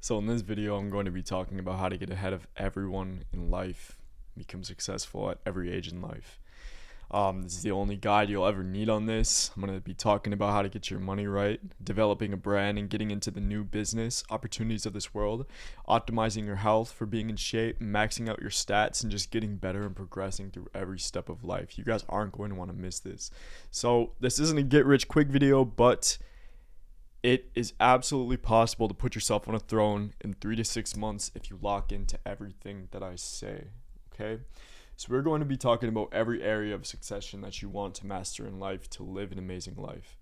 So in this video, I'm going to be talking about how to get ahead of everyone in life, become successful at every age in life. This is the only guide you'll ever need on this. I'm going to be talking about how to get your money right, developing a brand and getting into the new business opportunities of this world, optimizing your health for being in shape, maxing out your stats, and just getting better and progressing through every step of life. You guys aren't going to want to miss this. So this isn't a get rich quick video, but it is absolutely possible to put yourself on a throne in 3 to 6 months if you lock into everything that I say. Okay? So we're going to be talking about every area of succession that you want to master in life to live an amazing life,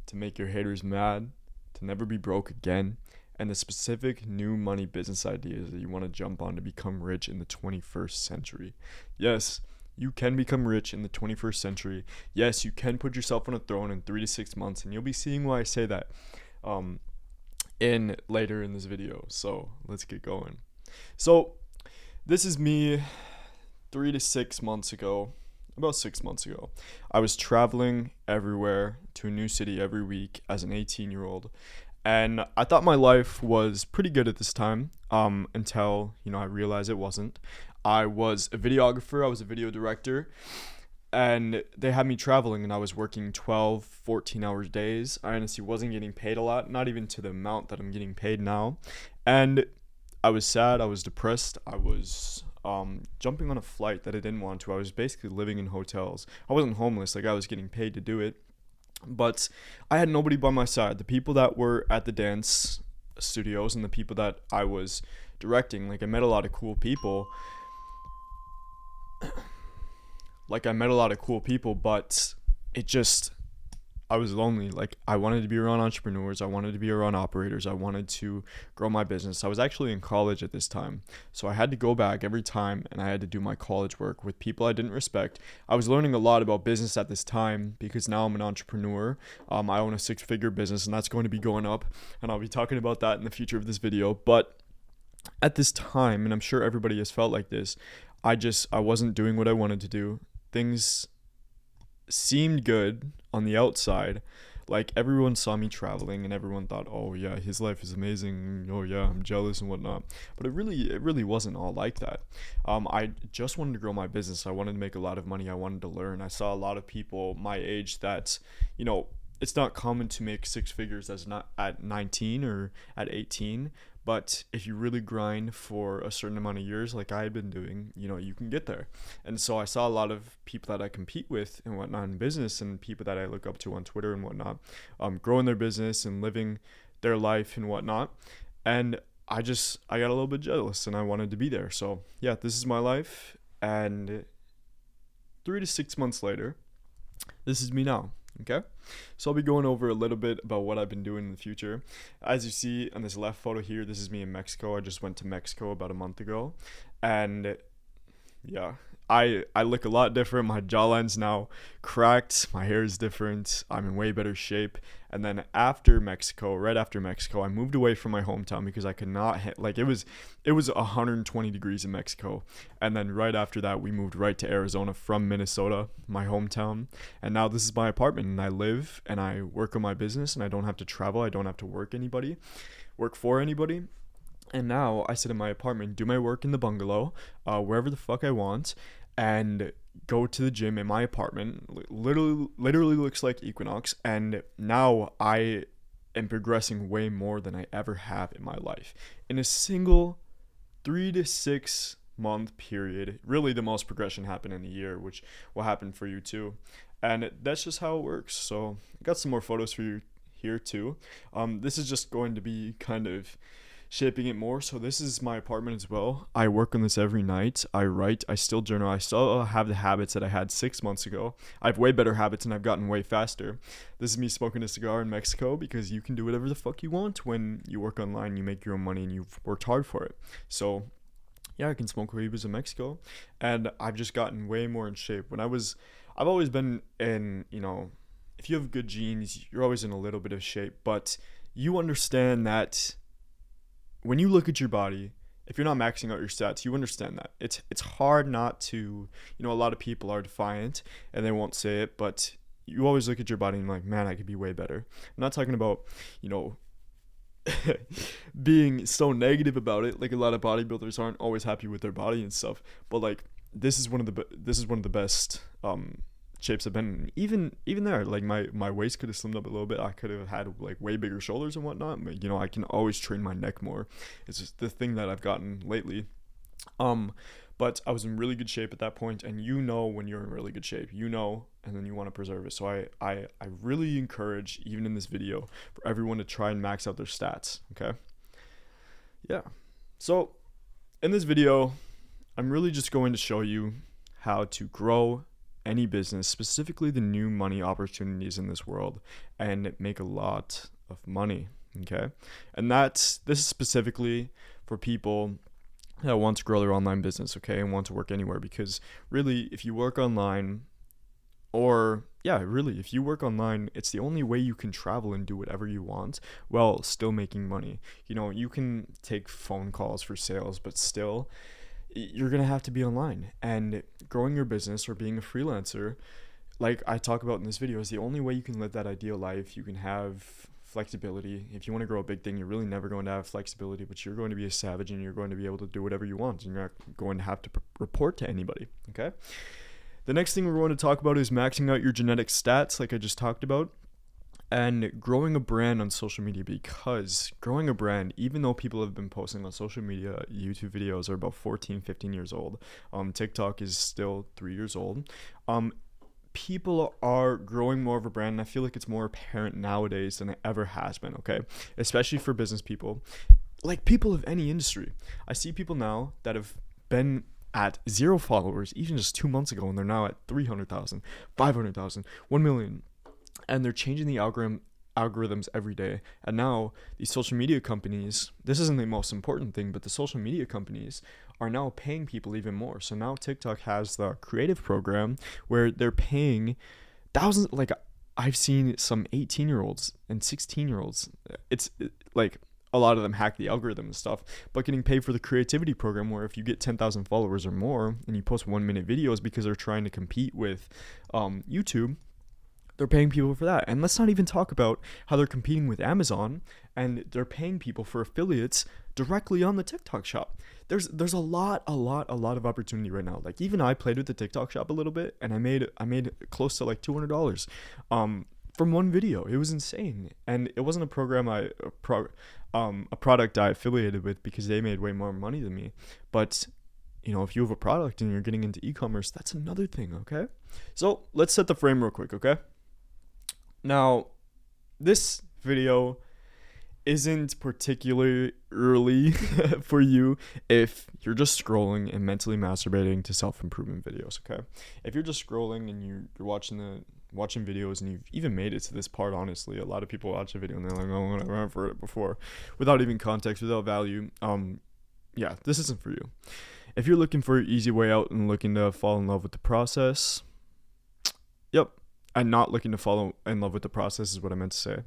to make your haters mad, to never be broke again, and the specific new money business ideas that you want to jump on to become rich in the 21st century. Yes, you can become rich in the 21st century. Yes, you can put yourself on a throne in 3 to 6 months, and you'll be seeing why I say that in later in this video. So let's get going. So this is me 3 to 6 months ago. About 6 months ago, I was traveling everywhere to a new city every week as an 18-year-old, and I thought my life was pretty good at this time, until I realized it wasn't. I was a videographer, I was a video director, and they had me traveling, and I was working 12 14 hour days. I honestly wasn't getting paid a lot, not even to the amount that I'm getting paid now, and I was sad, I was depressed, I was jumping on a flight that I didn't want to. I was basically living in hotels. I wasn't homeless, like I was getting paid to do it, but I had nobody by my side. The people that were at the dance studios and the people that I was directing, like I met a lot of cool people. But I was lonely. Like, I wanted to be around entrepreneurs. I wanted to be around operators. I wanted to grow my business. I was actually in college at this time, so I had to go back every time, and I had to do my college work with people I didn't respect. I was learning a lot about business at this time because now I'm an entrepreneur. I own a 6-figure business, and that's going to be going up, and I'll be talking about that in the future of this video. But at this time, and I'm sure everybody has felt like this, I wasn't doing what I wanted to do. Things seemed good on the outside. Like, everyone saw me traveling and everyone thought, oh yeah, his life is amazing, oh yeah, I'm jealous and whatnot. But it really wasn't all like that. I just wanted to grow my business. I wanted to make a lot of money. I wanted to learn. I saw a lot of people my age that, it's not common to make 6 figures as not at 19 or at 18. But if you really grind for a certain amount of years, like I had been doing, you can get there. And so I saw a lot of people that I compete with and whatnot in business, and people that I look up to on Twitter and whatnot, growing their business and living their life and whatnot. And I got a little bit jealous, and I wanted to be there. So yeah, this is my life. And 3 to 6 months later, this is me now. Okay, so I'll be going over a little bit about what I've been doing in the future. As you see on this left photo here, this is me in Mexico. I just went to Mexico about a month ago, and yeah, I look a lot different. My jawline's now cracked. My hair is different. I'm in way better shape. And then right after Mexico, I moved away from my hometown because I could not it was 120 degrees in Mexico. And then right after that, we moved right to Arizona from Minnesota, my hometown. And now this is my apartment, and I live and I work on my business, and I don't have to travel. I don't have to work for anybody. And now I sit in my apartment, do my work in the bungalow, wherever the fuck I want, and go to the gym in my apartment. Literally looks like Equinox. And now I am progressing way more than I ever have in my life. In a single 3 to 6 month period, really the most progression happened in a year, which will happen for you too. And that's just how it works. So I got some more photos for you here too. This is just going to be kind of shaping it more. So this is my apartment as well. I work on this every night. I write. I still journal. I still have the habits that I had 6 months ago. I have way better habits, and I've gotten way faster. This is me smoking a cigar in Mexico, because you can do whatever the fuck you want when you work online. You make your own money, and you've worked hard for it. So yeah, I can smoke weed in Mexico, and I've just gotten way more in shape. I've always been in, if you have good genes, you're always in a little bit of shape. But you understand that when you look at your body, if you're not maxing out your stats, you understand that it's hard not to. A lot of people are defiant and they won't say it, but you always look at your body and like, man, I could be way better. I'm not talking about being so negative about it. Like a lot of bodybuilders aren't always happy with their body and stuff, but like this is one of the best shapes I've been in. Even there, like my waist could have slimmed up a little bit. I could have had like way bigger shoulders and whatnot, but I can always train my neck more. It's just the thing that I've gotten lately. But I was in really good shape at that point, and when you're in really good shape, and then you want to preserve it. So I really encourage, even in this video, for everyone to try and max out their stats. Okay. Yeah. So in this video, I'm really just going to show you how to grow any business, specifically the new money opportunities in this world, and make a lot of money. Okay. And this is specifically for people that want to grow their online business, okay, and want to work anywhere. Because really, if you work online, if you work online, it's the only way you can travel and do whatever you want while still making money. You can take phone calls for sales, but still, you're going to have to be online. And growing your business or being a freelancer, like I talk about in this video, is the only way you can live that ideal life. You can have flexibility. If you want to grow a big thing, you're really never going to have flexibility, but you're going to be a savage and you're going to be able to do whatever you want, and you're not going to have to report to anybody. Okay. The next thing we're going to talk about is maxing out your genetic stats, like I just talked about, and growing a brand on social media. Because growing a brand, even though people have been posting on social media, YouTube videos are about 14, 15 years old. TikTok is still 3 years old. People are growing more of a brand, and I feel like it's more apparent nowadays than it ever has been, okay? Especially for business people, like people of any industry. I see people now that have been at 0 followers even just 2 months ago, and they're now at 300,000, 500,000, 1 million, and they're changing the algorithms every day. And now these social media companies, this isn't the most important thing, but the social media companies are now paying people even more. So now TikTok has the creative program where they're paying thousands. Like I've seen some 18-year-olds and 16-year-olds. It's like a lot of them hack the algorithm and stuff, but getting paid for the creativity program, where if you get 10,000 followers or more and you post 1-minute videos because they're trying to compete with YouTube, they're paying people for that. And let's not even talk about how they're competing with Amazon and they're paying people for affiliates directly on the TikTok shop. There's a lot of opportunity right now. Like even I played with the TikTok shop a little bit, and I made close to like $200 from one video. It was insane. And it wasn't a product I affiliated with, because they made way more money than me. But if you have a product and you're getting into e-commerce, that's another thing, okay? So let's set the frame real quick, okay? Now, this video isn't particularly early for you if you're just scrolling and mentally masturbating to self-improvement videos, okay? If you're just scrolling and you're watching videos and you've even made it to this part, honestly, a lot of people watch a video and they're like, oh, whatever, I've heard it before, without even context, without value. This isn't for you. If you're looking for an easy way out and looking to fall in love with the process, and not looking to fall in love with the process is what I meant to say.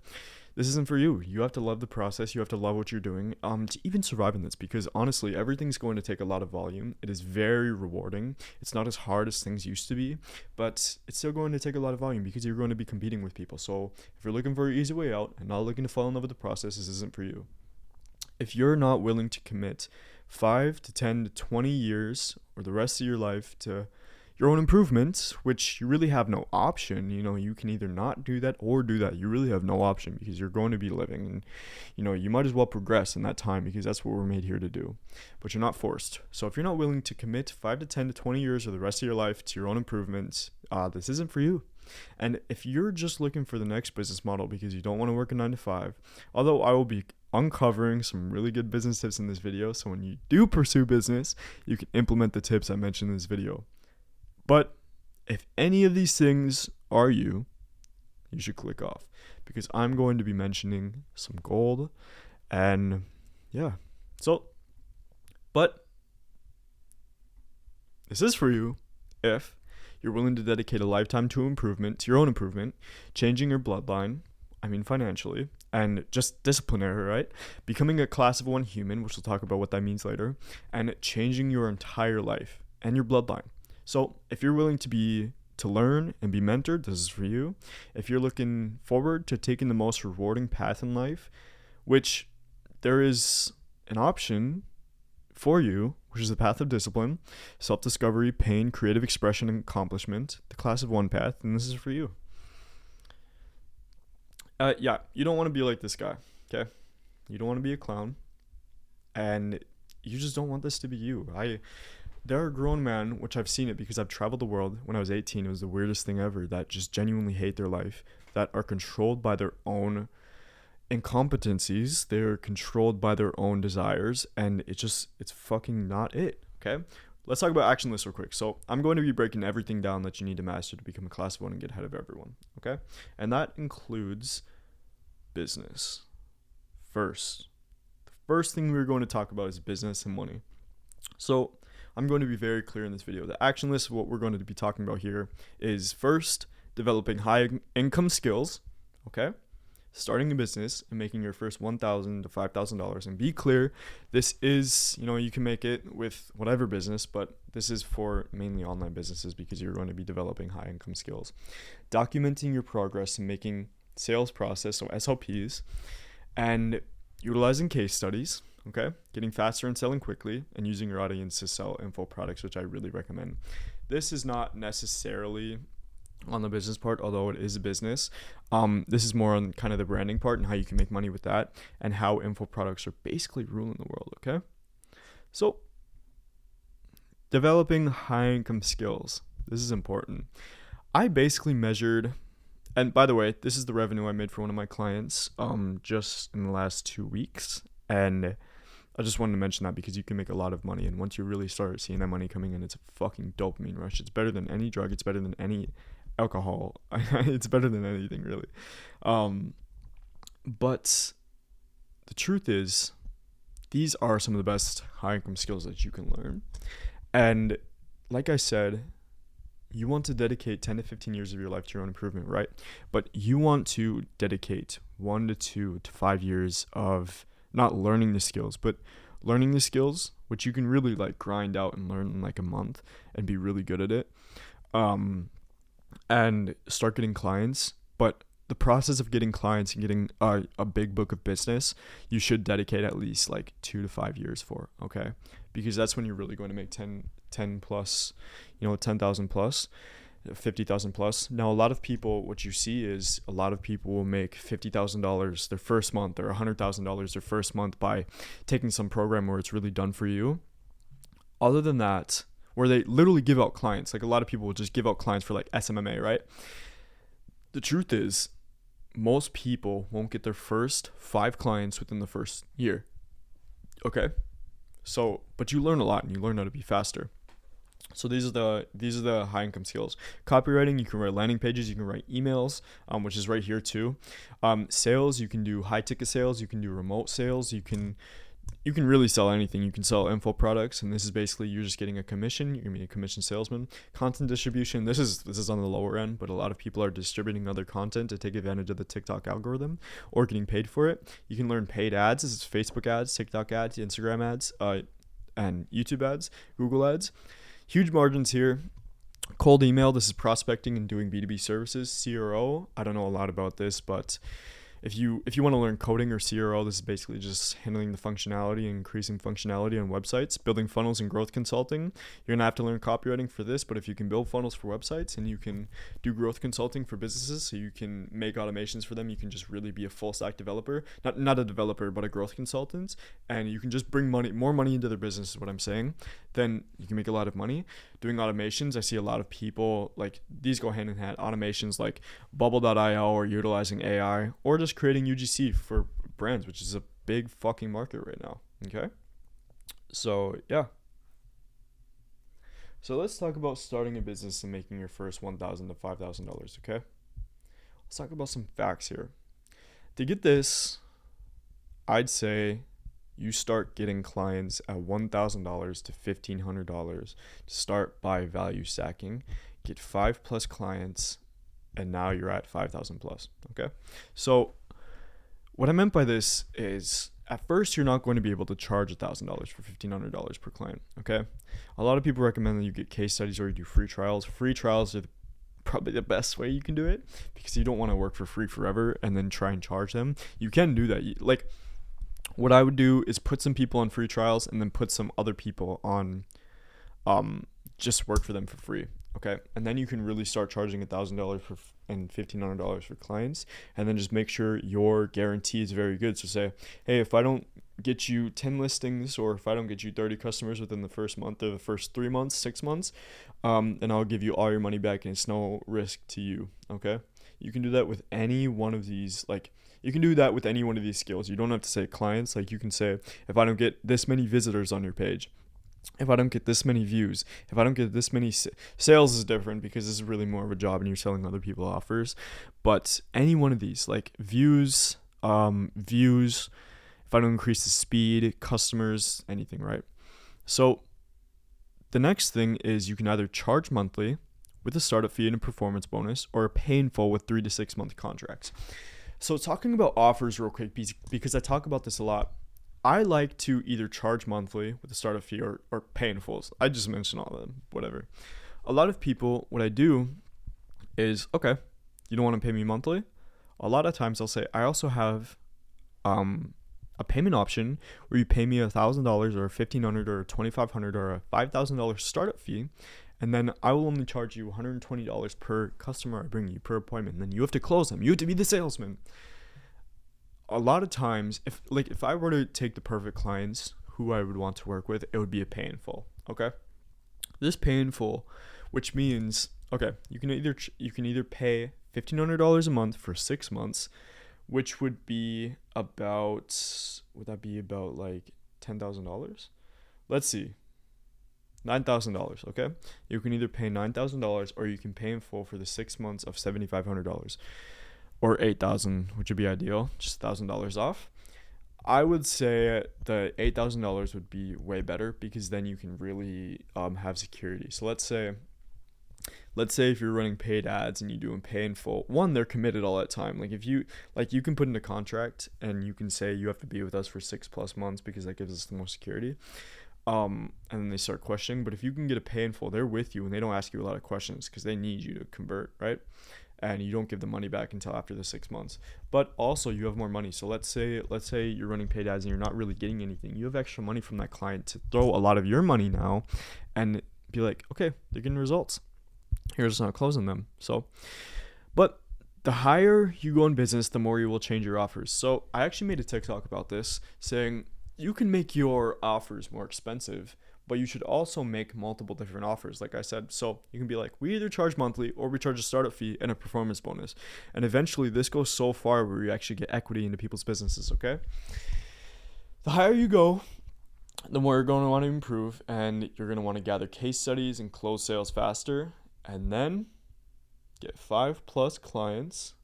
This isn't for you. You have to love the process. You have to love what you're doing to even survive in this, because honestly, everything's going to take a lot of volume. It is very rewarding. It's not as hard as things used to be, but it's still going to take a lot of volume because you're going to be competing with people. So if you're looking for an easy way out and not looking to fall in love with the process, this isn't for you. If you're not willing to commit 5 to 10 to 20 years or the rest of your life to your own improvement, which you really have no option, you can either not do that or do that. You really have no option, because you're going to be living, and you might as well progress in that time, because that's what we're made here to do, but you're not forced. So if you're not willing to commit 5 to 10 to 20 years or the rest of your life to your own improvement, this isn't for you. And if you're just looking for the next business model because you don't want to work a 9 to 5, although I will be uncovering some really good business tips in this video, so when you do pursue business, you can implement the tips I mentioned in this video. But if any of these things are you should click off, because I'm going to be mentioning some gold. And but this is for you if you're willing to dedicate a lifetime to your own improvement, changing your bloodline, financially, and just disciplinary, right? Becoming a class of 1 human, which we'll talk about what that means later, and changing your entire life and your bloodline. So if you're willing to learn and be mentored, this is for you. If you're looking forward to taking the most rewarding path in life, which there is an option for you, which is the path of discipline, self-discovery, pain, creative expression, and accomplishment, the class of one path, and this is for you. Yeah, you don't want to be like this guy, okay? You don't want to be a clown, and you just don't want this to be you. There are grown men, which I've seen it because I've traveled the world. When I was 18, it was the weirdest thing ever, that just genuinely hate their life, that are controlled by their own incompetencies. They're controlled by their own desires, and it's fucking not it, okay? Let's talk about action lists real quick. So I'm going to be breaking everything down that you need to master to become a class of one and get ahead of everyone, okay? And that includes business. The first thing we're going to talk about is business and money. So I'm going to be very clear in this video. The action list of what we're going to be talking about here is first, developing high income skills, okay? Starting a business and making your first $1,000 to $5,000. And be clear, this is, you can make it with whatever business, but this is for mainly online businesses because you're going to be developing high income skills. Documenting your progress and making sales process, so SLPs, and utilizing case studies, okay? Getting faster and selling quickly, and using your audience to sell info products, which I really recommend. This is not necessarily on the business part, although it is a business. This is more on kind of the branding part and how you can make money with that, and how info products are basically ruling the world, okay? So, developing high income skills. This is important. I basically measured, and by the way, this is the revenue I made for one of my clients just in the last 2 weeks, and I just wanted to mention that because you can make a lot of money, and once you really start seeing that money coming in, it's a fucking dopamine rush. It's better than any drug. It's better than any alcohol. It's better than anything, really. But the truth is, these are some of the best high income skills that you can learn. And like I said, you want to dedicate 10 to 15 years of your life to your own improvement, right? But you want to dedicate 1 to 2 to 5 years of not learning the skills, but learning the skills, which you can really like grind out and learn in like a month and be really good at it. And start getting clients. But the process of getting clients and getting a big book of business, you should dedicate at least like 2 to 5 years for, okay? Because that's when you're really going to make 10 plus, 10,000 plus, 50,000 plus. Now, a lot of people, what you see is a lot of people will make $50,000 their first month or $100,000 their first month by taking some program where it's really done for you. Other than that, where they literally give out clients, like a lot of people will just give out clients for like SMMA, right? The truth is, most people won't get their first 5 clients within the first year. Okay? So, but you learn a lot and you learn how to be faster. So these are the high income skills. Copywriting, you can write landing pages, you can write emails, which is right here too. Sales, you can do high ticket sales, you can do remote sales, you can really sell anything. You can sell info products, and this is basically you're just getting a commission. You're gonna be a commission salesman. Content distribution, this is on the lower end, but a lot of people are distributing other content to take advantage of the TikTok algorithm or getting paid for it. You can learn paid ads. This is Facebook ads, TikTok ads, Instagram ads, and YouTube ads, Google ads. Huge margins here. Cold email, this is prospecting and doing B2B services. CRO, I don't know a lot about this, but if you want to learn coding or CRO, this is basically just handling the functionality and increasing functionality on websites. Building funnels and growth consulting, you're gonna have to learn copywriting for this, but if you can build funnels for websites and you can do growth consulting for businesses, so you can make automations for them, you can just really be a full stack developer, not a developer, but a growth consultant, and you can just bring more money into their business is what I'm saying. Then you can make a lot of money. Doing automations, I see a lot of people, like these go hand in hand. Automations like Bubble.io or utilizing AI or just creating UGC for brands, which is a big fucking market right now. Okay. So yeah. So let's talk about starting a business and making your first $1,000 to $5,000. Okay. Let's talk about some facts here. To get this, I'd say you start getting clients at $1,000 to $1,500 to start by value stacking. Get 5+ clients, and now you're at 5,000 plus. Okay. So what I meant by this is at first you're not going to be able to charge $1,000 for $1,500 per client. Okay. A lot of people recommend that you get case studies or you do free trials. Free trials are probably the best way you can do it because you don't want to work for free forever and then try and charge them. You can do that. Like what I would do is put some people on free trials and then put some other people on just work for them for free. Okay, and then you can really start charging $1,000 and $1,500 for clients, and then just make sure your guarantee is very good. So say, hey, if I don't get you 10 listings, or if I don't get you 30 customers within the first month or the first 3 months, 6 months, then I'll give you all your money back, and it's no risk to you. Okay, you can do that with any one of these. Like, you can do that with any one of these skills. You don't have to say clients. Like, you can say, if I don't get this many visitors on your page, if I don't get this many views, if I don't get this many sales is different because this is really more of a job and you're selling other people offers. But any one of these, like views, if I don't increase the speed, customers, anything, right? So the next thing is you can either charge monthly with a startup fee and a performance bonus, or pay in full with 3 to 6 month contracts. So talking about offers real quick, because I talk about this a lot. I like to either charge monthly with a startup fee or pay in full. I just mentioned all of them, whatever. A lot of people, what I do is, okay, you don't want to pay me monthly? A lot of times I'll say, I also have a payment option where you pay me $1,000 or $1,500 or $2,500 or a $5,000 startup fee, and then I will only charge you $120 per customer I bring you, per appointment. And then you have to close them. You have to be the salesman. A lot of times, if I were to take the perfect clients who I would want to work with, it would be a pay in full. Okay, this pay in full, which means, okay, you can either pay $1,500 a month for 6 months, which would be about like $10,000? Let's see, $9,000. Okay, you can either pay $9,000 or you can pay in full for the 6 months of $7,500. Or $8,000, which would be ideal, just $1,000 off. I would say the $8,000 would be way better because then you can really have security. So let's say if you're running paid ads and you do them pay in full, one, they're committed all that time. Like if you can put in a contract and you can say you have to be with us for 6+ months because that gives us the most security. And then they start questioning. But if you can get a pay in full, they're with you and they don't ask you a lot of questions because they need you to convert, right? And you don't give the money back until after the 6 months. But also you have more money. So let's say you're running paid ads and you're not really getting anything. You have extra money from that client to throw a lot of your money now and be like, okay, they're getting results. Here's not closing them. So, but the higher you go in business, the more you will change your offers. So I actually made a TikTok about this saying you can make your offers more expensive, but you should also make multiple different offers, like I said. So you can be like, we either charge monthly or we charge a startup fee and a performance bonus. And eventually this goes so far where you actually get equity into people's businesses, okay? The higher you go, the more you're going to want to improve, and you're going to want to gather case studies and close sales faster, and then get 5+ clients,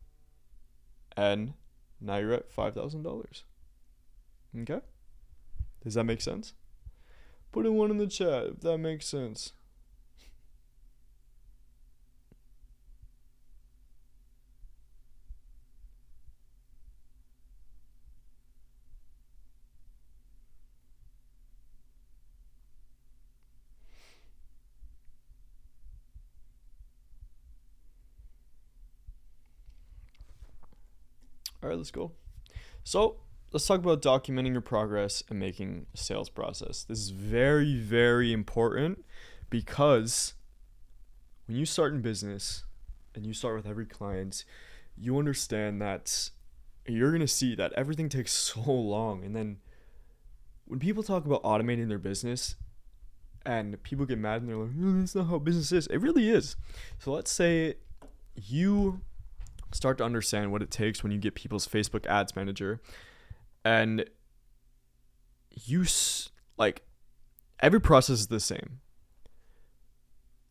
and now you're at $5,000. Okay? Does that make sense? Put in one in the chat if that makes sense. All right, let's go. So let's talk about documenting your progress and making a sales process. This is very, very important because when you start in business and you start with every client, you understand that you're going to see that everything takes so long. And then when people talk about automating their business and people get mad and they're like, that's not how business is. It really is. So let's say you start to understand what it takes when you get people's Facebook ads manager, and you every process is the same.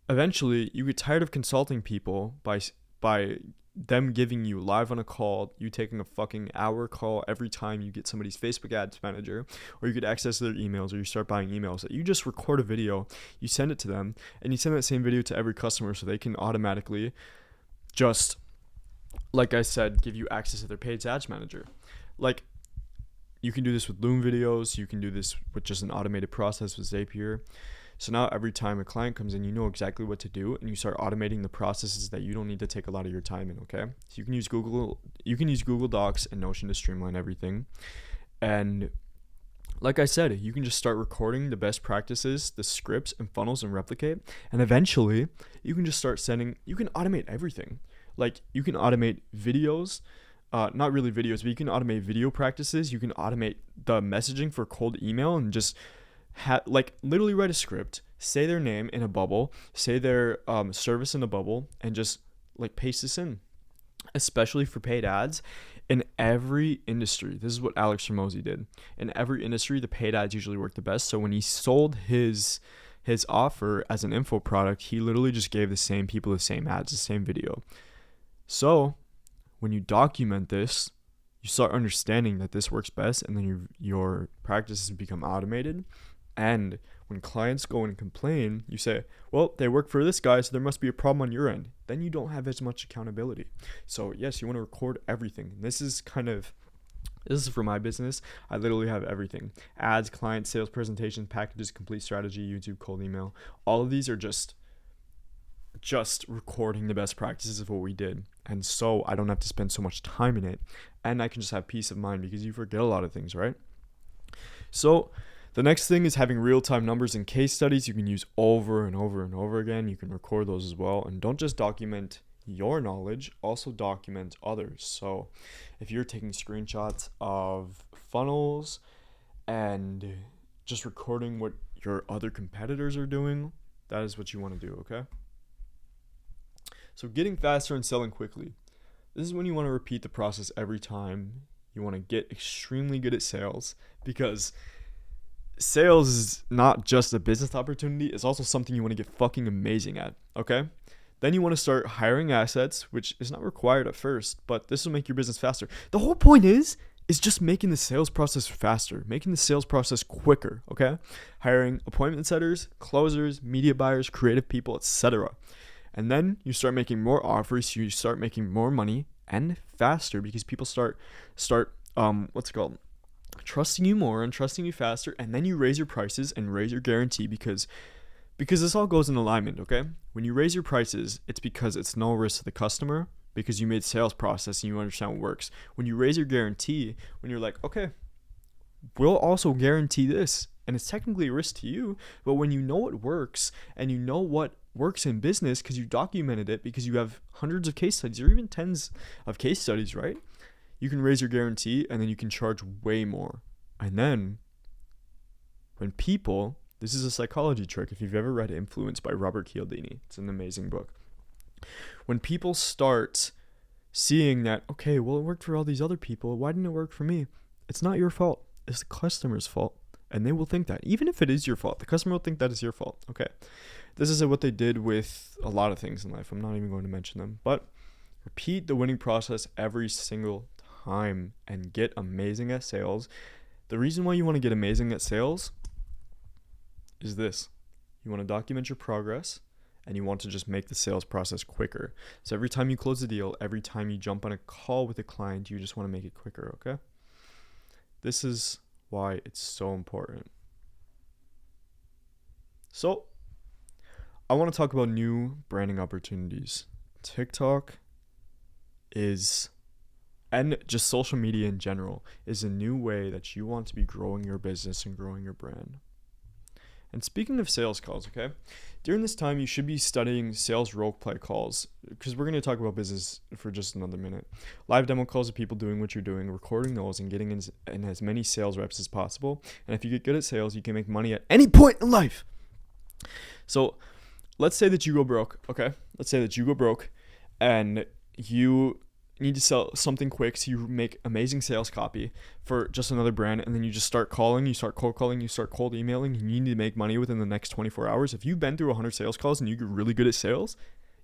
Eventually you get tired of consulting people by them giving you live on a call, you taking a fucking hour call every time you get somebody's Facebook ads manager, or you get access to their emails, or you start buying emails. That you just record a video, you send it to them, and you send that same video to every customer so they can automatically just, like I said, give you access to their paid ads manager. Like, you can do this with Loom videos. You can do this with just an automated process with Zapier. So now every time a client comes in, you know exactly what to do, and you start automating the processes that you don't need to take a lot of your time in, okay? So you can use Google Docs and Notion to streamline everything. And Like I said, you can just start recording the best practices, the scripts and funnels, and replicate. And eventually, you can just start sending, you can automate everything. Like, you can automate videos, not really videos, but you can automate video practices. You can automate the messaging for cold email and just like literally write a script, say their name in a bubble, say their service in a bubble, and just like paste this in. Especially for paid ads, in every industry, this is what Alex Ramosi did. In every industry, the paid ads usually work the best. So when he sold his offer as an info product, he literally just gave the same people the same ads, the same video. So when you document this, you start understanding that this works best, and then your practices become automated. And when clients go and complain, you say, well, they work for this guy, so there must be a problem on your end. Then you don't have as much accountability. So yes, you want to record everything. This is for my business. I literally have everything: ads, clients, sales presentations, packages, complete strategy, YouTube, cold email. All of these are just recording the best practices of what we did. And so I don't have to spend so much time in it, and I can just have peace of mind, because you forget a lot of things, right? So the next thing is having real-time numbers and case studies you can use over and over and over again. You can record those as well. And don't just document your knowledge, also document others. So if you're taking screenshots of funnels and just recording what your other competitors are doing, that is what you want to do, okay? So getting faster and selling quickly. This is when you want to repeat the process every time. You want to get extremely good at sales, because sales is not just a business opportunity, it's also something you want to get fucking amazing at, okay? Then you want to start hiring assets, which is not required at first, but this will make your business faster. The whole point is just making the sales process faster, making the sales process quicker, okay? Hiring appointment setters, closers, media buyers, creative people, etc. And then you start making more offers, you start making more money and faster, because people start trusting you more and trusting you faster. And then you raise your prices and raise your guarantee, because this all goes in alignment, okay? When you raise your prices, it's because it's no risk to the customer, because you made sales process and you understand what works. When you raise your guarantee, when you're like, okay, we'll also guarantee this, and it's technically a risk to you, but when you know what works and you know what works in business because you documented it, because you have hundreds of case studies or even tens of case studies, right? You can raise your guarantee, and then you can charge way more. And then when people, this is a psychology trick. If you've ever read Influence by Robert Cialdini, it's an amazing book. When people start seeing that, okay, well, it worked for all these other people, why didn't it work for me? It's not your fault. It's the customer's fault. And they will think that. Even if it is your fault, the customer will think that is your fault. Okay. This is what they did with a lot of things in life. I'm not even going to mention them. But repeat the winning process every single time and get amazing at sales. The reason why you want to get amazing at sales is this: you want to document your progress, and you want to just make the sales process quicker. So every time you close a deal, every time you jump on a call with a client, you just want to make it quicker, okay? This is why it's so important. So I want to talk about new branding opportunities. TikTok and just social media in general is a new way that you want to be growing your business and growing your brand. And speaking of sales calls, okay, during this time, you should be studying sales roleplay calls, because we're going to talk about business for just another minute. Live demo calls of people doing what you're doing, recording those, and getting in as many sales reps as possible. And if you get good at sales, you can make money at any point in life. So let's say that you go broke, okay? Let's say that you go broke and you need to sell something quick, so you make amazing sales copy for just another brand, and then you just start calling, you start cold calling, you start cold emailing, and you need to make money within the next 24 hours. If you've been through 100 sales calls and you get really good at sales,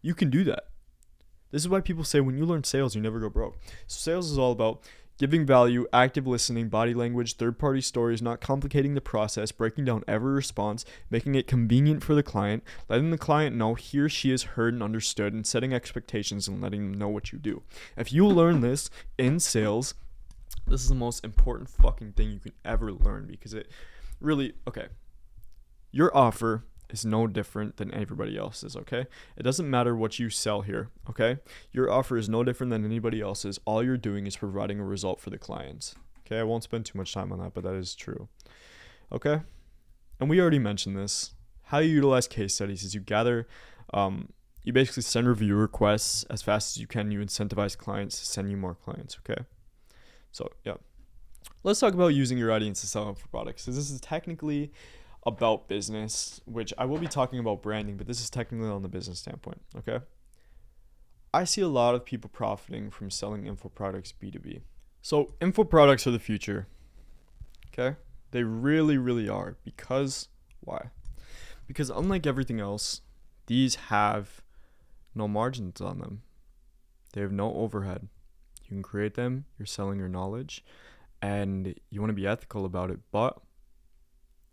you can do that. This is why people say when you learn sales, you never go broke. So sales is all about giving value, active listening, body language, third-party stories, not complicating the process, breaking down every response, making it convenient for the client, letting the client know he or she is heard and understood, and setting expectations and letting them know what you do. If you learn this in sales, this is the most important fucking thing you can ever learn, because it really, okay, your offer is no different than everybody else's, okay? It doesn't matter what you sell here, okay? Your offer is no different than anybody else's. All you're doing is providing a result for the clients, Okay, I won't spend too much time on that, but that is true. Okay, and we already mentioned this. How you utilize case studies is you basically send review requests as fast as you can. You incentivize clients to send you more clients. Okay, so yeah, let's talk about using your audience to sell for products. So this is technically about business, which I will be talking about branding, but this is technically on the business standpoint. Okay, I see a lot of people profiting from selling info products B2B. So info products are the future. Okay, they really, really are. Because why? Because unlike everything else, these have no margins on them. They have no overhead. You can create them, you're selling your knowledge, and you want to be ethical about it, but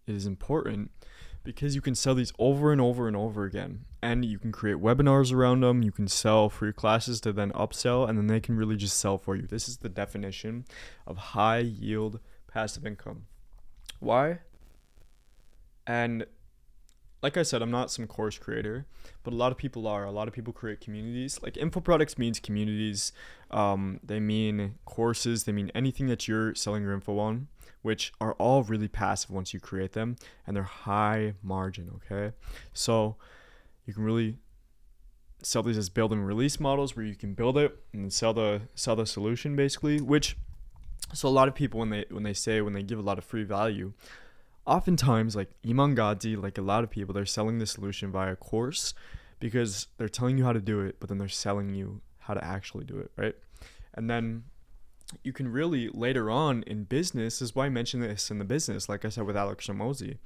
it is important because you can sell these over and over and over again, and you can create webinars around them. You can sell free classes to then upsell, and then they can really just sell for you. This is the definition of high yield passive income. Why? And like I said, I'm not some course creator, but a lot of people are. A lot of people create communities. Like info products means communities. They mean courses. They mean anything that you're selling your info on, which are all really passive once you create them, and they're high margin. Okay, so you can really sell these as build and release models, where you can build it and then sell the solution basically. Which, so a lot of people when they give a lot of free value, oftentimes, like Imangadi, like a lot of people, they're selling the solution via course because they're telling you how to do it, but then they're selling you how to actually do it, right? And then you can really later on in business, this is why I mentioned this in the business, like I said with Alex Ramosi,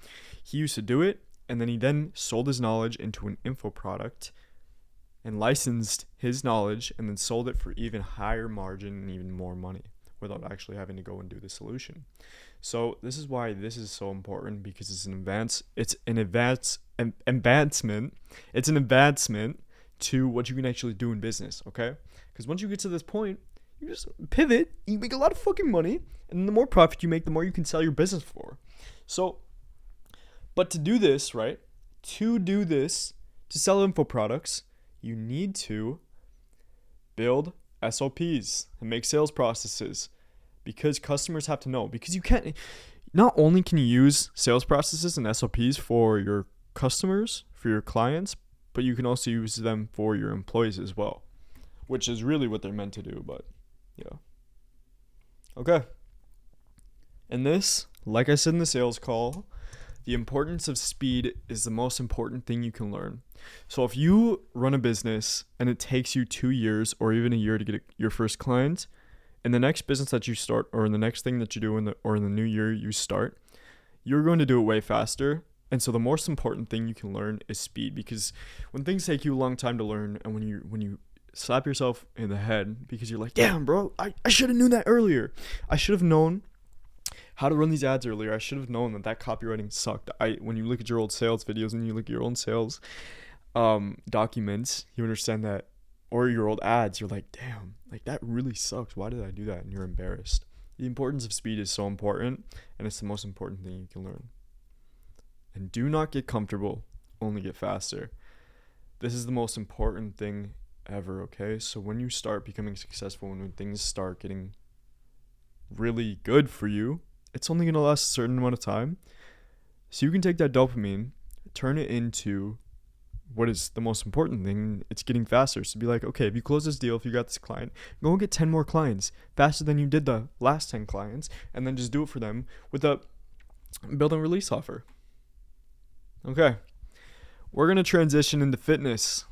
he used to do it, and then he then sold his knowledge into an info product and licensed his knowledge and then sold it for even higher margin and even more money without actually having to go and do the solution. So this is why this is so important, because it's an advancement to what you can actually do in business, okay? Because once you get to this point, you just pivot, you make a lot of fucking money, and the more profit you make, the more you can sell your business for. So, but to do this, right? To sell info products, you need to build SOPs and make sales processes, because customers have to know. Because you can't, not only can you use sales processes and SOPs for your customers, for your clients, but you can also use them for your employees as well, which is really what they're meant to do. But yeah. Okay. And this, like I said in the sales call, the importance of speed is the most important thing you can learn. So if you run a business and it takes you 2 years or even a year to get your first client, in the next business that you start, or in the next thing that you do in the new year you start, you're going to do it way faster. And so the most important thing you can learn is speed, because when things take you a long time to learn, and when you slap yourself in the head because you're like, damn bro, I should have known that earlier. I should have known how to run these ads earlier. I should have known that copywriting sucked. When you look at your old sales videos and you look at your own sales documents, you understand that, or your old ads, you're like, damn, like that really sucks. Why did I do that? And you're embarrassed. The importance of speed is so important, and it's the most important thing you can learn. And do not get comfortable, only get faster. This is the most important thing ever, okay? So when you start becoming successful, when things start getting really good for you, it's only going to last a certain amount of time. So you can take that dopamine, turn it into what is the most important thing. It's getting faster. So be like, okay, if you close this deal, if you got this client, go and get 10 more clients faster than you did the last 10 clients, and then just do it for them with a build and release offer. Okay, we're going to transition into fitness.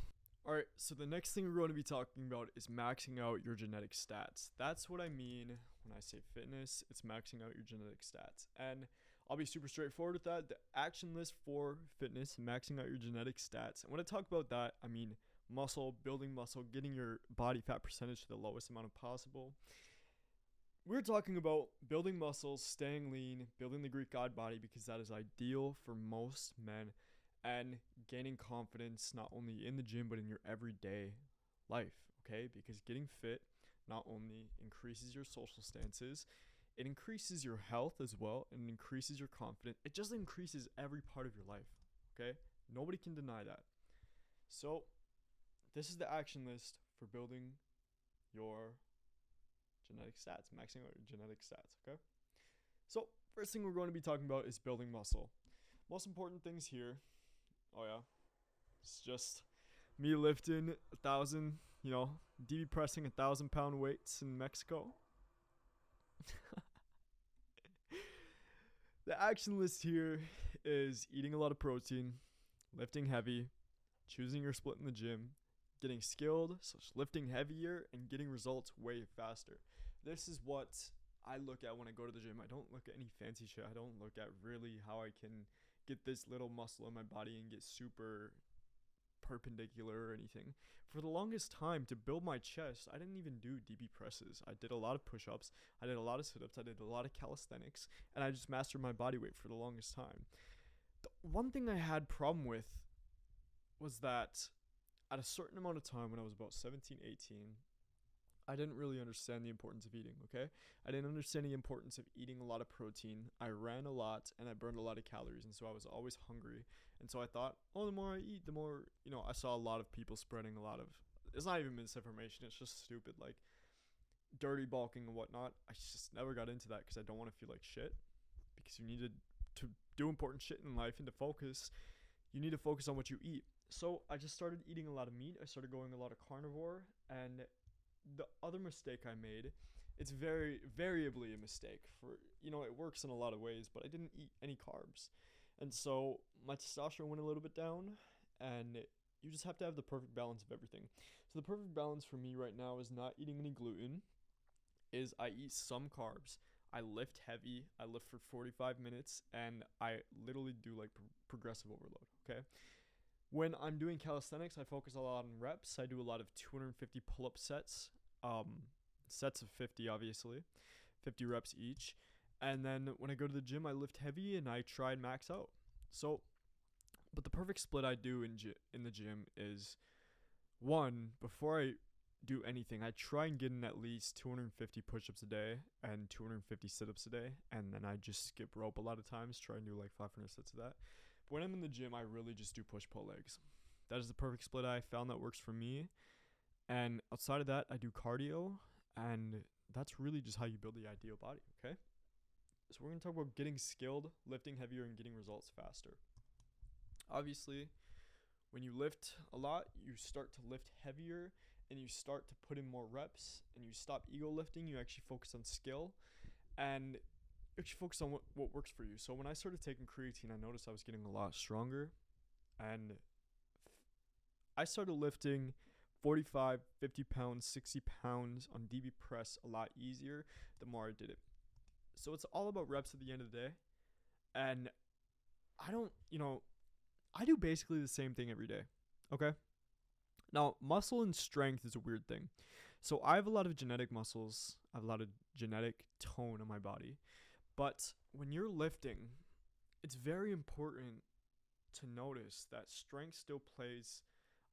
All right, so the next thing we're going to be talking about is maxing out your genetic stats. That's what I mean when I say fitness. It's maxing out your genetic stats. And I'll be super straightforward with that. The action list for fitness, maxing out your genetic stats. And when I talk about that, I mean muscle, building muscle, getting your body fat percentage to the lowest amount possible. We're talking about building muscles, staying lean, building the Greek god body, because that is ideal for most men, and gaining confidence not only in the gym but in your everyday life, okay? Because getting fit not only increases your social stances, it increases your health as well, and increases your confidence. It just increases every part of your life, okay? Nobody can deny that. So this is the action list for building your genetic stats, maxing out your genetic stats, okay? So, first thing we're going to be talking about is building muscle. Most important things here, oh yeah, it's just me lifting 1,000, DB pressing 1,000 pound weights in Mexico. The action list here is eating a lot of protein, lifting heavy, choosing your split in the gym, getting skilled, such lifting heavier, and getting results way faster. This is what I look at when I go to the gym. I don't look at any fancy shit. I don't look at really how I can get this little muscle in my body and get super perpendicular or anything. For the longest time, to build my chest, I didn't even do DB presses. I did a lot of push-ups, I did a lot of sit-ups, I did a lot of calisthenics, and I just mastered my body weight for the longest time. The one thing I had problem with was that at a certain amount of time, when I was about 17, 18, I didn't really understand the importance of eating, okay? I didn't understand the importance of eating a lot of protein. I ran a lot and I burned a lot of calories, and so I was always hungry. And so I thought, oh, the more I eat, the more, I saw a lot of people spreading a lot of, it's not even misinformation, it's just stupid, like dirty bulking and whatnot. I just never got into that because I don't want to feel like shit. Because you need to do important shit in life and to focus, you need to focus on what you eat. So I just started eating a lot of meat. I started going a lot of carnivore, and the other mistake I made, it's very variably a mistake for, it works in a lot of ways, but I didn't eat any carbs. And so my testosterone went a little bit down, and you just have to have the perfect balance of everything. So the perfect balance for me right now is not eating any gluten, is I eat some carbs. I lift heavy. I lift for 45 minutes, and I literally do like progressive overload, okay? When I'm doing calisthenics, I focus a lot on reps. I do a lot of 250 pull-up sets, sets of 50, obviously, 50 reps each. And then when I go to the gym, I lift heavy and I try and max out. So, but the perfect split I do in the gym is, one, before I do anything, I try and get in at least 250 push-ups a day and 250 sit-ups a day, and then I just skip rope a lot of times, try and do like 500 sets of that. But when I'm in the gym, I really just do push-pull legs. That is the perfect split I found that works for me. And outside of that, I do cardio, and that's really just how you build the ideal body, okay? So we're going to talk about getting skilled, lifting heavier, and getting results faster. Obviously, when you lift a lot, you start to lift heavier, and you start to put in more reps, and you stop ego lifting. You actually focus on skill, and actually focus on what works for you. So when I started taking creatine, I noticed I was getting a lot stronger, and I started lifting 45, 50 pounds, 60 pounds on DB press a lot easier the more I did it. So it's all about reps at the end of the day. And I do basically the same thing every day. Okay. Now, muscle and strength is a weird thing. So I have a lot of genetic muscles. I have a lot of genetic tone in my body. But when you're lifting, it's very important to notice that strength still plays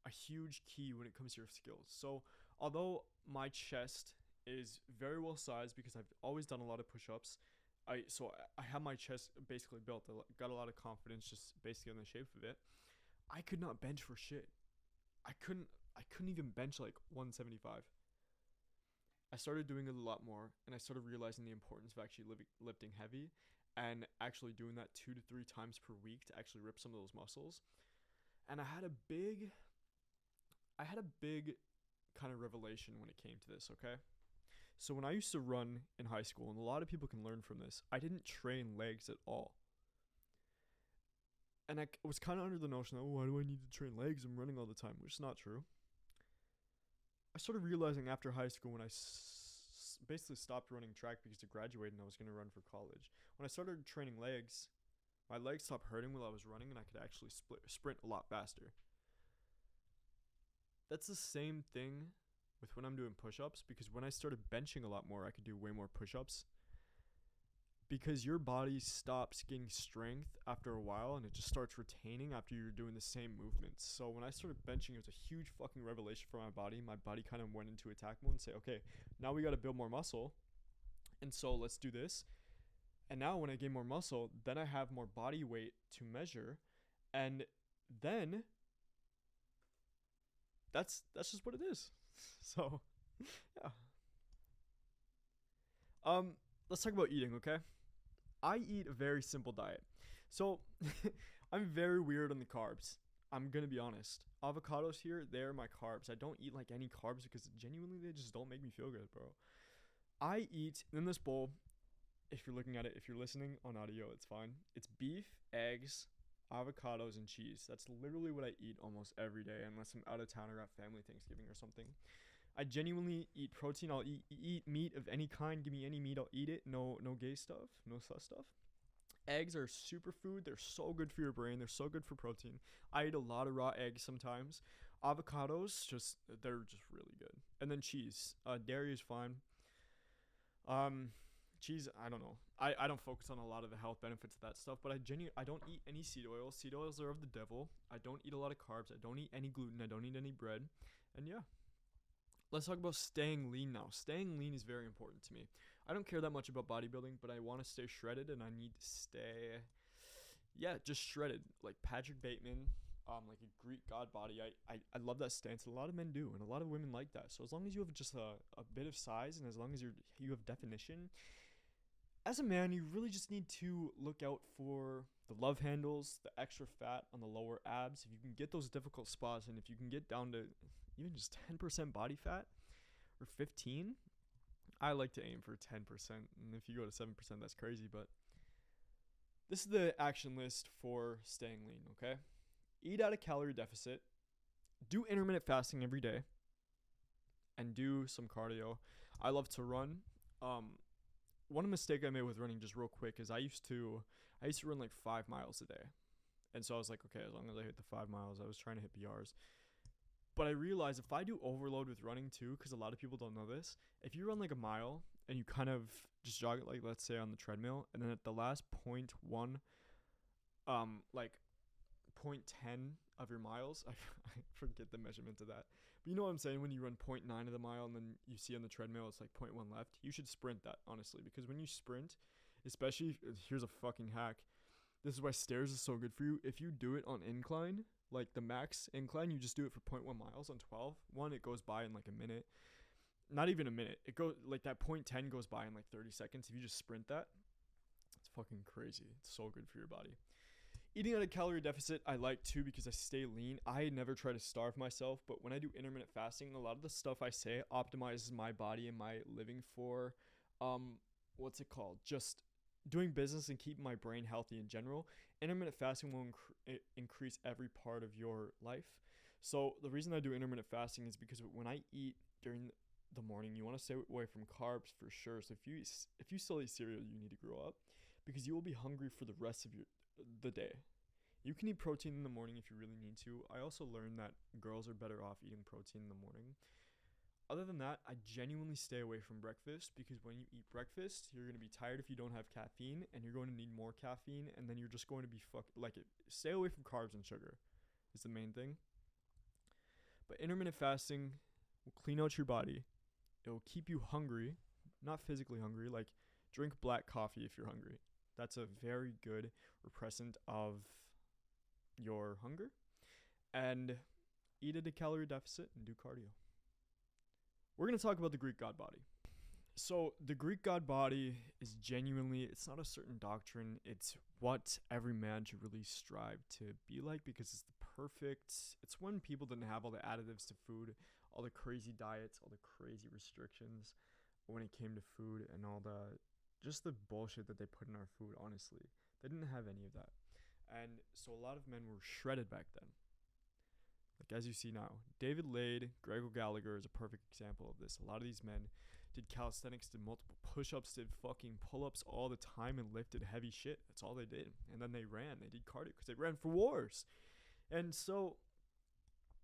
a huge key when it comes to your skills. So although my chest is very well sized because I've always done a lot of push-ups, I have my chest basically built. I got a lot of confidence just basically on the shape of it. I could not bench for shit. I couldn't even bench like 175. I started doing it a lot more, and I started realizing the importance of actually lifting heavy and actually doing that 2 to 3 times per week to actually rip some of those muscles. And I had a big kind of revelation when it came to this, okay? So when I used to run in high school, and a lot of people can learn from this, I didn't train legs at all. And I was kind of under the notion, oh, why do I need to train legs? I'm running all the time, which is not true. I started realizing after high school when I basically stopped running track because I graduated and I was going to run for college. When I started training legs, my legs stopped hurting while I was running, and I could actually sprint a lot faster. That's the same thing with when I'm doing push-ups, because when I started benching a lot more, I could do way more push-ups. Because your body stops getting strength after a while, and it just starts retaining after you're doing the same movements. So when I started benching, it was a huge fucking revelation for my body. My body kind of went into attack mode and say, okay, now we got to build more muscle. And so let's do this. And now when I gain more muscle, then I have more body weight to measure. And then that's just what it is. So, yeah. Let's talk about eating, okay? I eat a very simple diet. So I'm very weird on the carbs. I'm going to be honest. Avocados here, they're my carbs. I don't eat like any carbs because genuinely they just don't make me feel good, bro. I eat in this bowl, if you're looking at it, if you're listening on audio, it's fine. It's beef, eggs, avocados, and cheese. That's literally what I eat almost every day, unless I'm out of town or at family Thanksgiving or something. I genuinely eat protein. I'll eat meat of any kind. Give me any meat, I'll eat it. No gay stuff, no sus stuff. Eggs are superfood. They're so good for your brain. They're so good for protein. I eat a lot of raw eggs sometimes. Avocados, they're just really good. And then cheese. Dairy is fine. Um, Cheese, I don't know. I don't focus on a lot of the health benefits of that stuff, but I don't eat any seed oils. Seed oils are of the devil. I don't eat a lot of carbs. I don't eat any gluten. I don't eat any bread. And yeah. Let's talk about staying lean now. Staying lean is very important to me. I don't care that much about bodybuilding, but I want to stay shredded and I need to stay, yeah, just shredded. Like Patrick Bateman, like a Greek god body. I love that stance. A lot of men do, and a lot of women like that. So as long as you have just a bit of size and as long as you have definition, as a man, you really just need to look out for the love handles, the extra fat on the lower abs. If you can get those difficult spots and if you can get down to even just 10% body fat or 15, I like to aim for 10%. And if you go to 7%, that's crazy. But this is the action list for staying lean, okay? Eat at a calorie deficit. Do intermittent fasting every day. And do some cardio. I love to run. One mistake I made with running, just real quick, is I used to run like 5 miles a day. And so I was like, okay, as long as I hit the 5 miles, I was trying to hit PRs. But I realized if I do overload with running too, because a lot of people don't know this, if you run like a mile and you kind of just jog it, like let's say on the treadmill, and then at the last 0.1, like 0.10 of your miles, I forget the measurement of that, but you know what I'm saying, when you run 0.9 of the mile and then you see on the treadmill it's like 0.1 left, you should sprint that, honestly, because when you sprint, especially, here's a fucking hack, this is why stairs is so good for you. If you do it on incline, like the max incline, you just do it for 0.1 miles on 12. One, it goes by in like a minute, not even a minute, it goes like that 0.10 goes by in like 30 seconds. If you just sprint that, it's fucking crazy. It's so good for your body. Eating at a calorie deficit, I like too, because I stay lean. I never try to starve myself, but when I do intermittent fasting, a lot of the stuff I say optimizes my body and my living for, what's it called? Just doing business and keeping my brain healthy in general. Intermittent fasting will increase every part of your life. So the reason I do intermittent fasting is because when I eat during the morning, you want to stay away from carbs for sure. So if you still eat cereal, you need to grow up, because you will be hungry for the rest of the day. You can eat protein in the morning if you really need to. I also learned that girls are better off eating protein in the morning. Other than that, I genuinely stay away from breakfast, because when you eat breakfast, you're going to be tired if you don't have caffeine, and you're going to need more caffeine, and then you're just going to be stay away from carbs and sugar is the main thing. But intermittent fasting will clean out your body. It will keep you hungry, not physically hungry, like drink black coffee if you're hungry. That's a very good repressant of your hunger. And eat at a calorie deficit and do cardio. We're going to talk about the Greek god body. So the Greek god body is genuinely, it's not a certain doctrine. It's what every man should really strive to be like, because it's the perfect, it's when people didn't have all the additives to food, all the crazy diets, all the crazy restrictions when it came to food, and all the just the bullshit that they put in our food. Honestly, they didn't have any of that. And so a lot of men were shredded back then. Like as you see now, David Lade, Gregor Gallagher is a perfect example of this. A lot of these men did calisthenics, did multiple push-ups, did fucking pull-ups all the time, and lifted heavy shit. That's all they did. And then they did cardio because they ran for wars. And so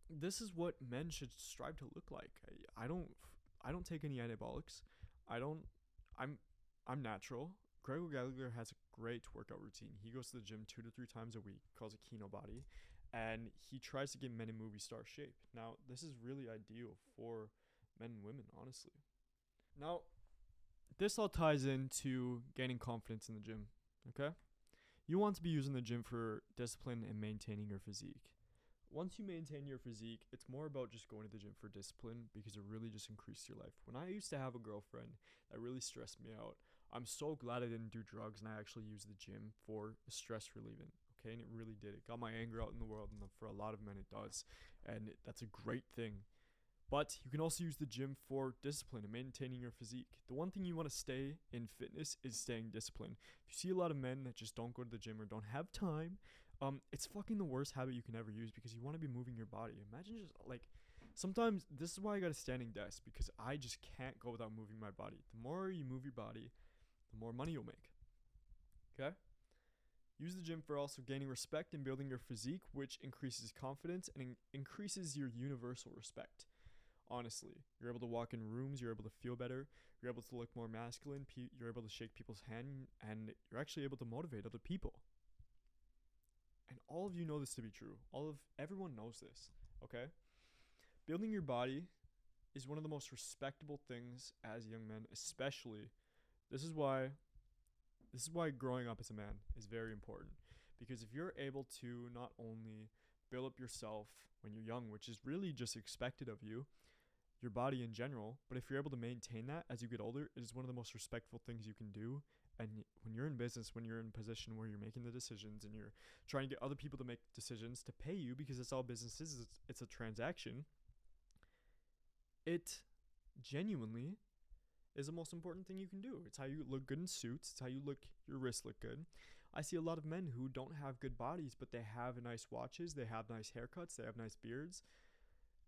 this is what men should strive to look like. I don't take any anabolics. I'm natural. Gregor Gallagher has a great workout routine. He goes to the gym 2 to 3 times a week, calls it Kino Body, and he tries to get men in movie star shape. Now, this is really ideal for men and women, honestly. Now, this all ties into gaining confidence in the gym, okay? You want to be using the gym for discipline and maintaining your physique. Once you maintain your physique, it's more about just going to the gym for discipline, because it really just increases your life. When I used to have a girlfriend that really stressed me out, I'm so glad I didn't do drugs and I actually used the gym for stress relieving. Okay, and it really did. It got my anger out in the world, and for a lot of men, it does, and that's a great thing. But you can also use the gym for discipline and maintaining your physique. The one thing you want to stay in fitness is staying disciplined. If you see a lot of men that just don't go to the gym or don't have time, it's fucking the worst habit you can ever use because you want to be moving your body. Imagine just like, sometimes this is why I got a standing desk because I just can't go without moving my body. The more you move your body, the more money you'll make. Okay? Use the gym for also gaining respect and building your physique, which increases confidence and increases your universal respect. Honestly, you're able to walk in rooms, you're able to feel better, you're able to look more masculine, you're able to shake people's hand, and you're actually able to motivate other people. And all of you know this to be true. Everyone knows this, okay? Building your body is one of the most respectable things as young men, especially. This is why growing up as a man is very important, because if you're able to not only build up yourself when you're young, which is really just expected of you, your body in general, but if you're able to maintain that as you get older, it is one of the most respectful things you can do. And when you're in business, when you're in a position where you're making the decisions and you're trying to get other people to make decisions to pay you, because that's all business is, it's a transaction, it genuinely is the most important thing you can do. It's how you look good in suits. It's how your wrists look good. I see a lot of men who don't have good bodies, but they have nice watches, they have nice haircuts, they have nice beards,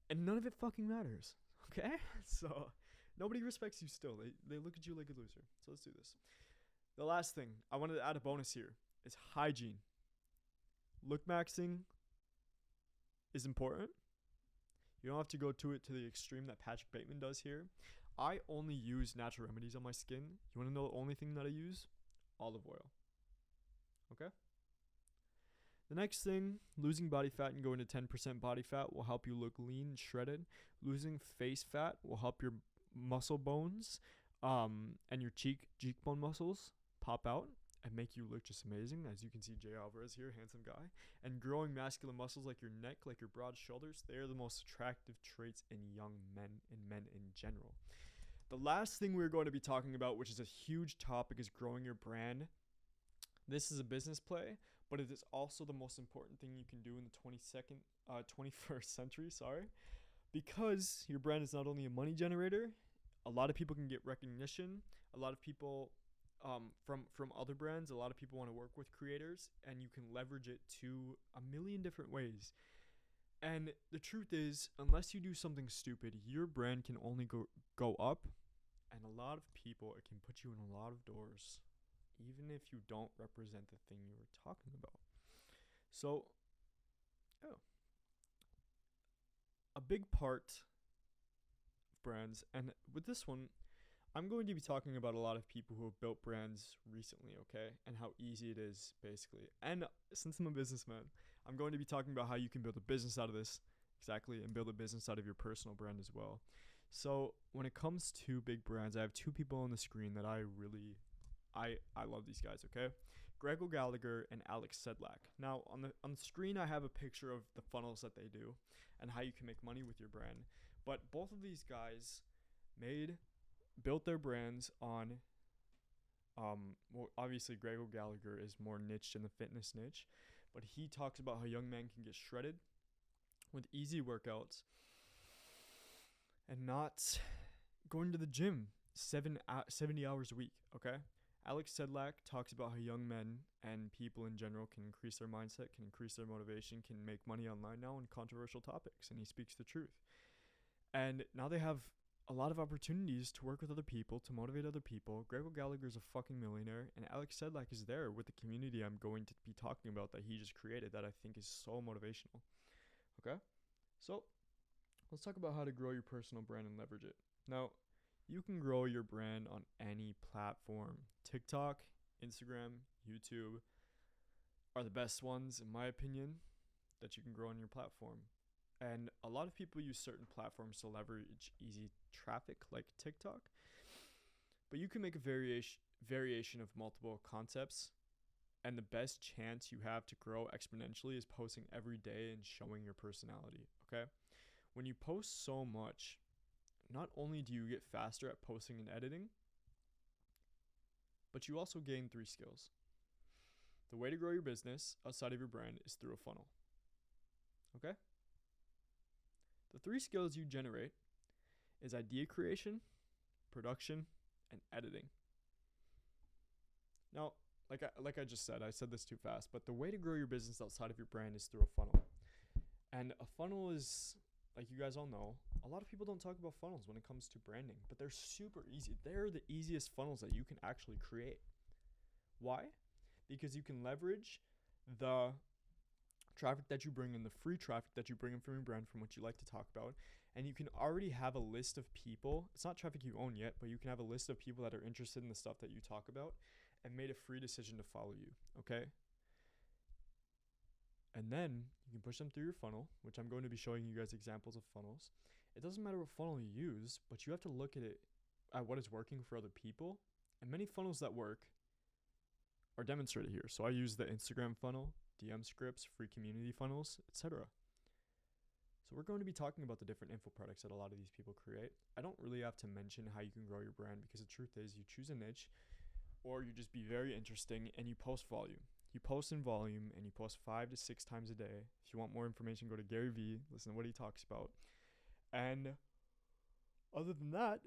and none of it fucking matters. Okay? So nobody respects you still. They look at you like a loser. So let's do this. The last thing, I wanted to add a bonus here, is hygiene. Look maxing is important. You don't have to go to the extreme that Patrick Bateman does here. I only use natural remedies on my skin. You want to know the only thing that I use? Olive oil. Okay? The next thing, losing body fat and going to 10% body fat will help you look lean and shredded. Losing face fat will help your muscle bones and your cheekbone muscles pop out and make you look just amazing. As you can see, Jay Alvarez here, handsome guy. And growing masculine muscles like your neck, like your broad shoulders, they are the most attractive traits in young men and men in general. The last thing we're going to be talking about, which is a huge topic, is growing your brand. This is a business play, but it is also the most important thing you can do in the 21st century, because your brand is not only a money generator, a lot of people can get recognition. A lot of people from other brands, a lot of people want to work with creators, and you can leverage it to a million different ways. And the truth is, unless you do something stupid, your brand can only go up, and a lot of people, it can put you in a lot of doors, even if you don't represent the thing you were talking about. So, a big part of brands, and with this one, I'm going to be talking about a lot of people who have built brands recently, okay? And how easy it is, basically. And since I'm a businessman, I'm going to be talking about how you can build a business out of this, exactly, and build a business out of your personal brand as well. So when it comes to big brands, I have two people on the screen that I love these guys, okay? Gregor Gallagher and Alex Sedlak. Now, on the screen, I have a picture of the funnels that they do and how you can make money with your brand. But both of these guys built their brands on, well, obviously Gregor Gallagher is more niched in the fitness niche, but he talks about how young men can get shredded with easy workouts and not going to the gym 70 hours a week, okay? Alex Sedlak talks about how young men and people in general can increase their mindset, can increase their motivation, can make money online now on controversial topics, and he speaks the truth. And now they have a lot of opportunities to work with other people, to motivate other people. Gregor Gallagher is a fucking millionaire, and Alex Sedlak is there with the community I'm going to be talking about that he just created that I think is so motivational. Okay? So, let's talk about how to grow your personal brand and leverage it. Now, you can grow your brand on any platform. TikTok, Instagram, YouTube are the best ones, in my opinion, that you can grow on your platform. And a lot of people use certain platforms to leverage easy traffic, like TikTok. But you can make a variation of multiple concepts. And the best chance you have to grow exponentially is posting every day and showing your personality, okay? When you post so much, not only do you get faster at posting and editing, but you also gain 3 skills. The way to grow your business outside of your brand is through a funnel. Okay? The 3 skills you generate is idea creation, production, and editing. Now, like I just said, I said this too fast, but the way to grow your business outside of your brand is through a funnel. And a funnel is, like you guys all know, a lot of people don't talk about funnels when it comes to branding, but they're super easy. They're the easiest funnels that you can actually create. Why? Because you can leverage the traffic that you bring in, the free traffic that you bring in from your brand, from what you like to talk about, and you can already have a list of people. It's not traffic you own yet, but you can have a list of people that are interested in the stuff that you talk about and made a free decision to follow you, okay? And then you can push them through your funnel, which I'm going to be showing you guys examples of funnels. It doesn't matter what funnel you use, but you have to look at what is working for other people. And many funnels that work are demonstrated here. So I use the Instagram funnel, DM scripts, free community funnels, etc. So we're going to be talking about the different info products that a lot of these people create. I don't really have to mention how you can grow your brand, because the truth is you choose a niche, or you just be very interesting and you post volume. You post in volume and you post 5 to 6 times a day. If you want more information, go to Gary Vee, listen to what he talks about. And other than that,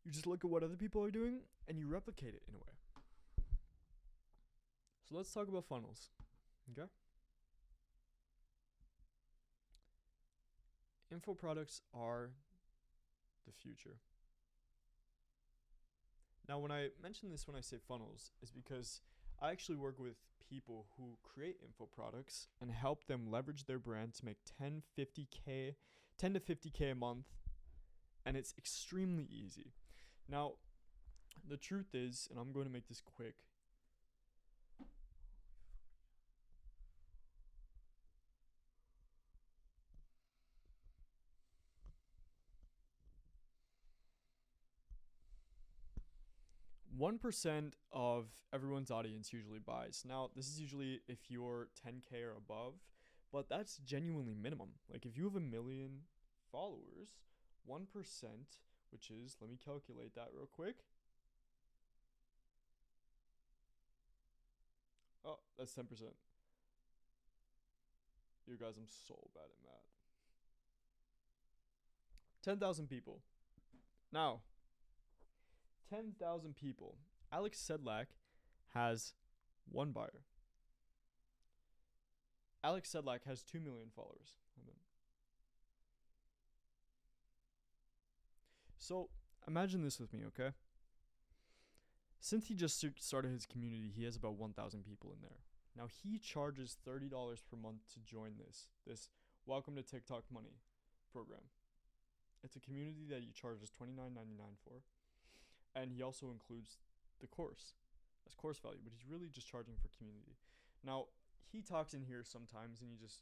you just look at what other people are doing and you replicate it in a way. So let's talk about funnels, okay? Info products are the future. Now, when I mention this, when I say funnels, is because I actually work with people who create info products and help them leverage their brand to make 10 to 50K a month. And it's extremely easy. Now, the truth is, and I'm going to make this quick, 1% of everyone's audience usually buys. Now, this is usually if you're 10K or above, but that's genuinely minimum. Like if you have 1 million followers, 1%, which is, let me calculate that real quick. Oh, that's 10%. You guys, I'm so bad at math. 10,000 people. Now, 10,000 people. Alex Sedlak has 1 buyer. Alex Sedlak has 2 million followers. So imagine this with me, okay? Since he just started his community, he has about 1,000 people in there. Now he charges $30 per month to join this Welcome to TikTok Money program. It's a community that he charges $29.99 for. And he also includes the course as course value, but he's really just charging for community. Now, he talks in here sometimes and he just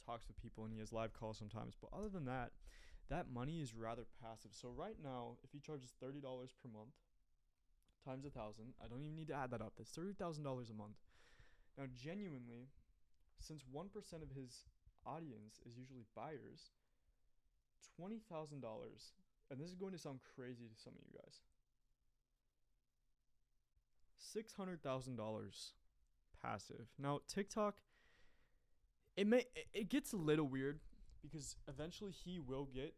talks with people and he has live calls sometimes. But other than that, that money is rather passive. So right now, if he charges $30 per month times 1,000, I don't even need to add that up. That's $30,000 a month. Now, genuinely, since 1% of his audience is usually buyers, $20,000, and this is going to sound crazy to some of you guys, $600,000 passive. Now, TikTok, it gets a little weird because eventually he will get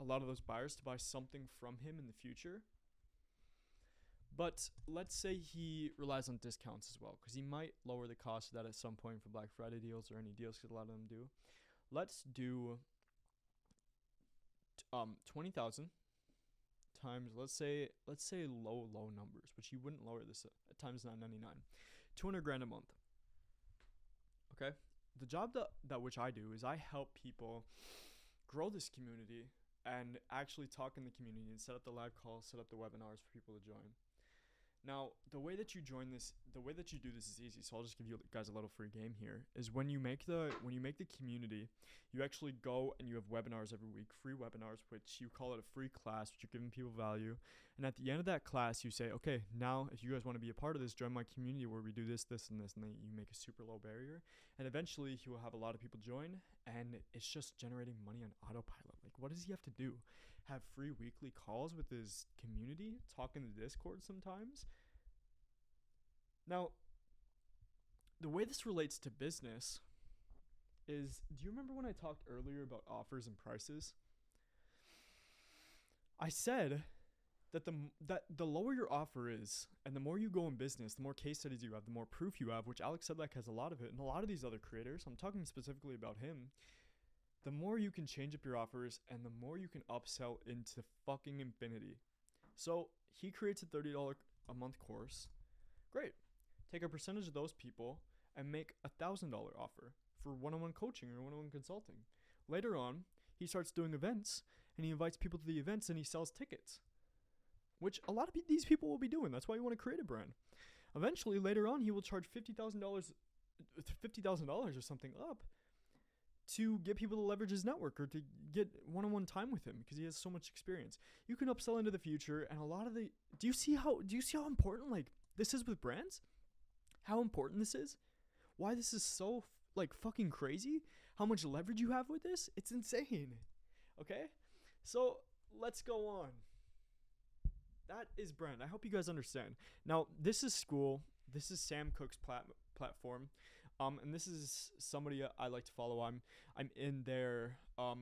a lot of those buyers to buy something from him in the future. But let's say he relies on discounts as well, because he might lower the cost of that at some point for Black Friday deals or any deals that a lot of them do. Let's do 20,000 times, let's say low numbers, which you wouldn't lower this at times $9.99, $200,000 a month. Okay, the job that which I do is I help people grow this community and actually talk in the community and set up the live calls, set up the webinars for people to join. Now, the way that you do this is easy. So I'll just give you guys a little free game here. Is when you make the community, you actually go and you have webinars every week, free webinars, which you call it a free class, which you're giving people value. And at the end of that class, you say, okay, now if you guys want to be a part of this, join my community where we do this, this, and this, and then you make a super low barrier. And eventually, he will have a lot of people join, and it's just generating money on autopilot. Like, what does he have to do? Have free weekly calls with his community, talk in the Discord sometimes. Now, the way this relates to business is, do you remember when I talked earlier about offers and prices? I said that the lower your offer is, and the more you go in business, the more case studies you have, the more proof you have, which Alex Sedlak has a lot of it, and a lot of these other creators, I'm talking specifically about him, the more you can change up your offers and the more you can upsell into fucking infinity. So he creates a $30 a month course. Great. Take a percentage of those people and make a $1,000 offer for one-on-one coaching or one-on-one consulting. Later on, he starts doing events and he invites people to the events and he sells tickets, which a lot of these people will be doing. That's why you want to create a brand. Eventually, later on, he will charge $50,000 or something up to get people to leverage his network or to get one-on-one time with him because he has so much experience. You can upsell into the future, and a lot of the do you see how important like this is with brands? How important this is? Why this is so like fucking crazy? How much leverage you have with this? It's insane. Okay? So, let's go on. That is brand. I hope you guys understand. Now, this is school. This is Sam Cooke's platform. And this is somebody I like to follow. I'm in their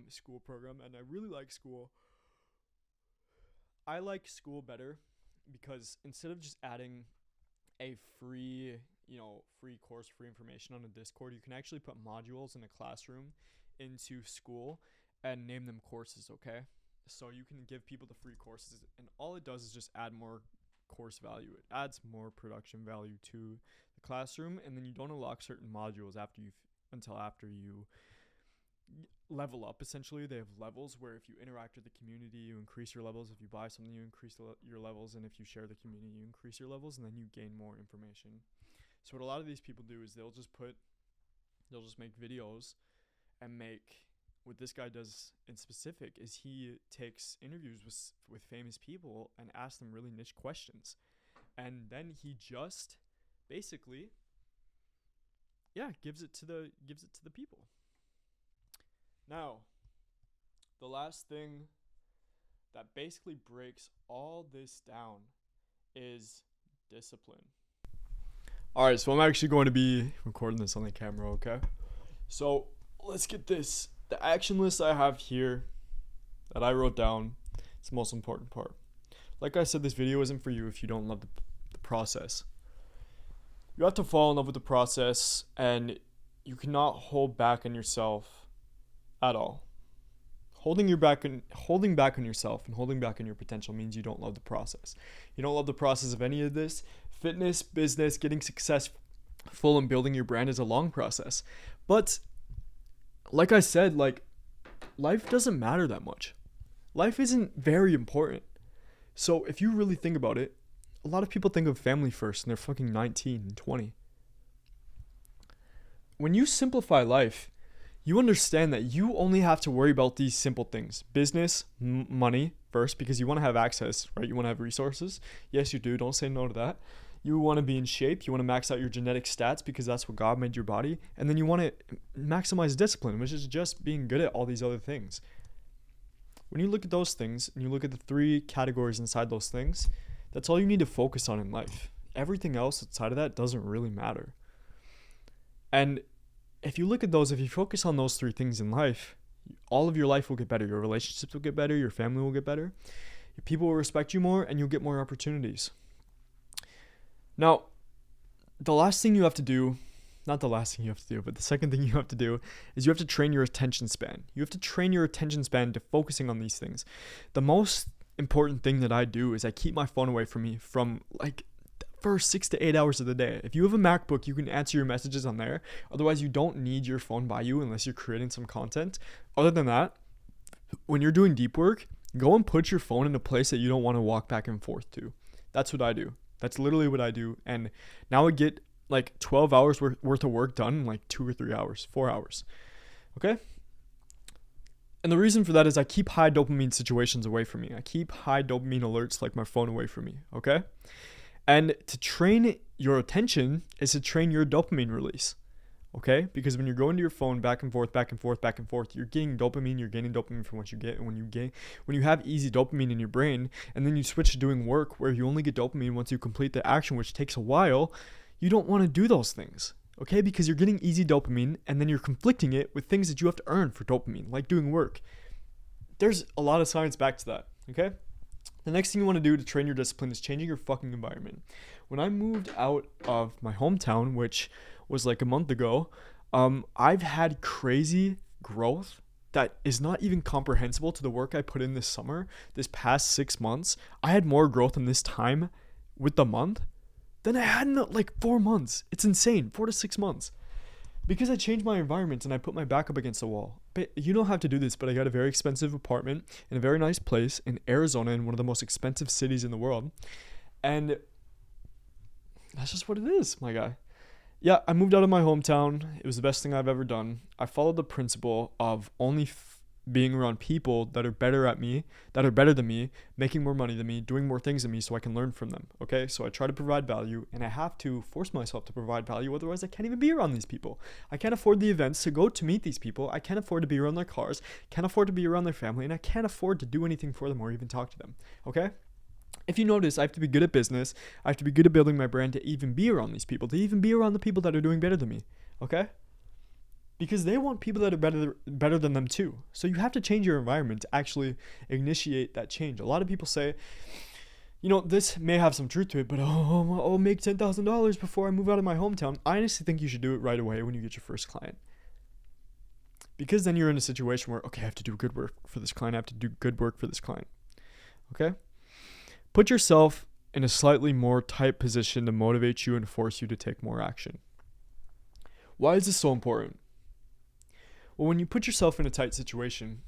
school program, and I really like school. I like school better because instead of just adding a free course, free information on a Discord, you can actually put modules in a classroom into school and name them courses, okay? So you can give people the free courses, and all it does is just add more course value. It adds more production value to the classroom, and then you don't unlock certain modules until after you level up. Essentially, they have levels where if you interact with the community, you increase your levels. If you buy something, you increase your levels, and if you share the community, you increase your levels, and then you gain more information. So what a lot of these people do is they'll just make videos and make. What this guy does in specific is he takes interviews with famous people and asks them really niche questions, and then he just basically gives it to the people. Now, the last thing that basically breaks all this down is discipline. All right, so I'm actually going to be recording this on the camera, okay? So let's get this. The action list I have here that I wrote down, it's the most important part. Like I said, this video isn't for you if you don't love the process. You have to fall in love with the process, and you cannot hold back on yourself at all. Holding back on yourself and holding back on your potential means you don't love the process. You don't love the process of any of this. Fitness, business, getting successful and building your brand is a long process. But like I said, life doesn't matter that much. Life isn't very important. So if you really think about it, a lot of people think of family first and they're fucking 19 and 20. When you simplify life, you understand that you only have to worry about these simple things. Business, money first, because you want to have access, right? You want to have resources. Yes, you do. Don't say no to that. You want to be in shape. You want to max out your genetic stats because that's what God made your body. And then you want to maximize discipline, which is just being good at all these other things. When you look at those things and you look at the 3 categories inside those things, that's all you need to focus on in life. Everything else outside of that doesn't really matter. And if you look at those, if you focus on those 3 things in life, all of your life will get better. Your relationships will get better. Your family will get better. Your people will respect you more, and you'll get more opportunities. Now, the last thing you have to do, not the last thing you have to do, but the second thing you have to do is you have to train your attention span. You have to train your attention span to focusing on these things. The most important thing that I do is I keep my phone away from me from first 6 to 8 hours of the day. If you have a MacBook, you can answer your messages on there. Otherwise, you don't need your phone by you unless you're creating some content. Other than that, when you're doing deep work, go and put your phone in a place that you don't want to walk back and forth to. That's what I do. That's literally what I do. And now I get 12 hours worth of work done in 2 or 3 hours, 4 hours. Okay? And the reason for that is I keep high dopamine situations away from me. I keep high dopamine alerts like my phone away from me. Okay? And to train your attention is to train your dopamine release. Okay? Because when you're going to your phone back and forth, you're getting dopamine, you're gaining dopamine from what you get. And when you have easy dopamine in your brain, and then you switch to doing work where you only get dopamine once you complete the action, which takes a while, you don't want to do those things, okay? Because you're getting easy dopamine and then you're conflicting it with things that you have to earn for dopamine, like doing work. There's a lot of science back to that, okay? The next thing you want to do to train your discipline is changing your fucking environment. When I moved out of my hometown, which was like a month ago, I've had crazy growth that is not even comprehensible to the work I put in this summer. This past 6 months, I had more growth in this time with the month than I had in like 4 months. It's insane. 4 to 6 months. Because I changed my environment and I put my back up against the wall. But you don't have to do this, but I got a very expensive apartment in a very nice place in Arizona, in one of the most expensive cities in the world. And that's just what it is, my guy. Yeah, I moved out of my hometown. It was the best thing I've ever done. I followed the principle of only being around people that are better than me, making more money than me, doing more things than me so I can learn from them, okay? So I try to provide value, and I have to force myself to provide value, otherwise I can't even be around these people. I can't afford the events to go to meet these people. I can't afford to be around their cars, can't afford to be around their family, and I can't afford to do anything for them or even talk to them, okay? If you notice, I have to be good at business. I have to be good at building my brand to even be around these people, to even be around the people that are doing better than me, okay? Because they want people that are better than them too. So you have to change your environment to actually initiate that change. A lot of people say, this may have some truth to it, but I'll make $10,000 before I move out of my hometown. I honestly think you should do it right away when you get your first client. Because then you're in a situation where, okay, I have to do good work for this client. I have to do good work for this client. Okay? Put yourself in a slightly more tight position to motivate you and force you to take more action. Why is this so important? Well, when you put yourself in a tight situation,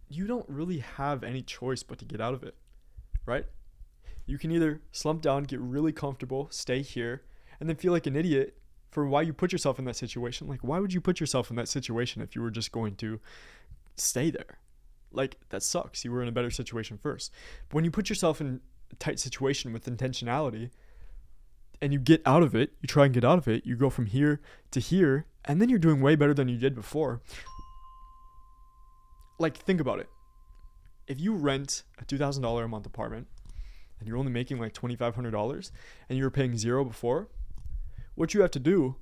you don't really have any choice but to get out of it, right? You can either slump down, get really comfortable, stay here, and then feel like an idiot for why you put yourself in that situation. Like, why would you put yourself in that situation if you were just going to stay there? Like, that sucks. You were in a better situation first. But when you put yourself in a tight situation with intentionality and you get out of it, you try and get out of it, you go from here to here, and then you're doing way better than you did before. Like, think about it. If you rent a $2,000 a month apartment and you're only making like $2,500 and you were paying $0 before, what you have to do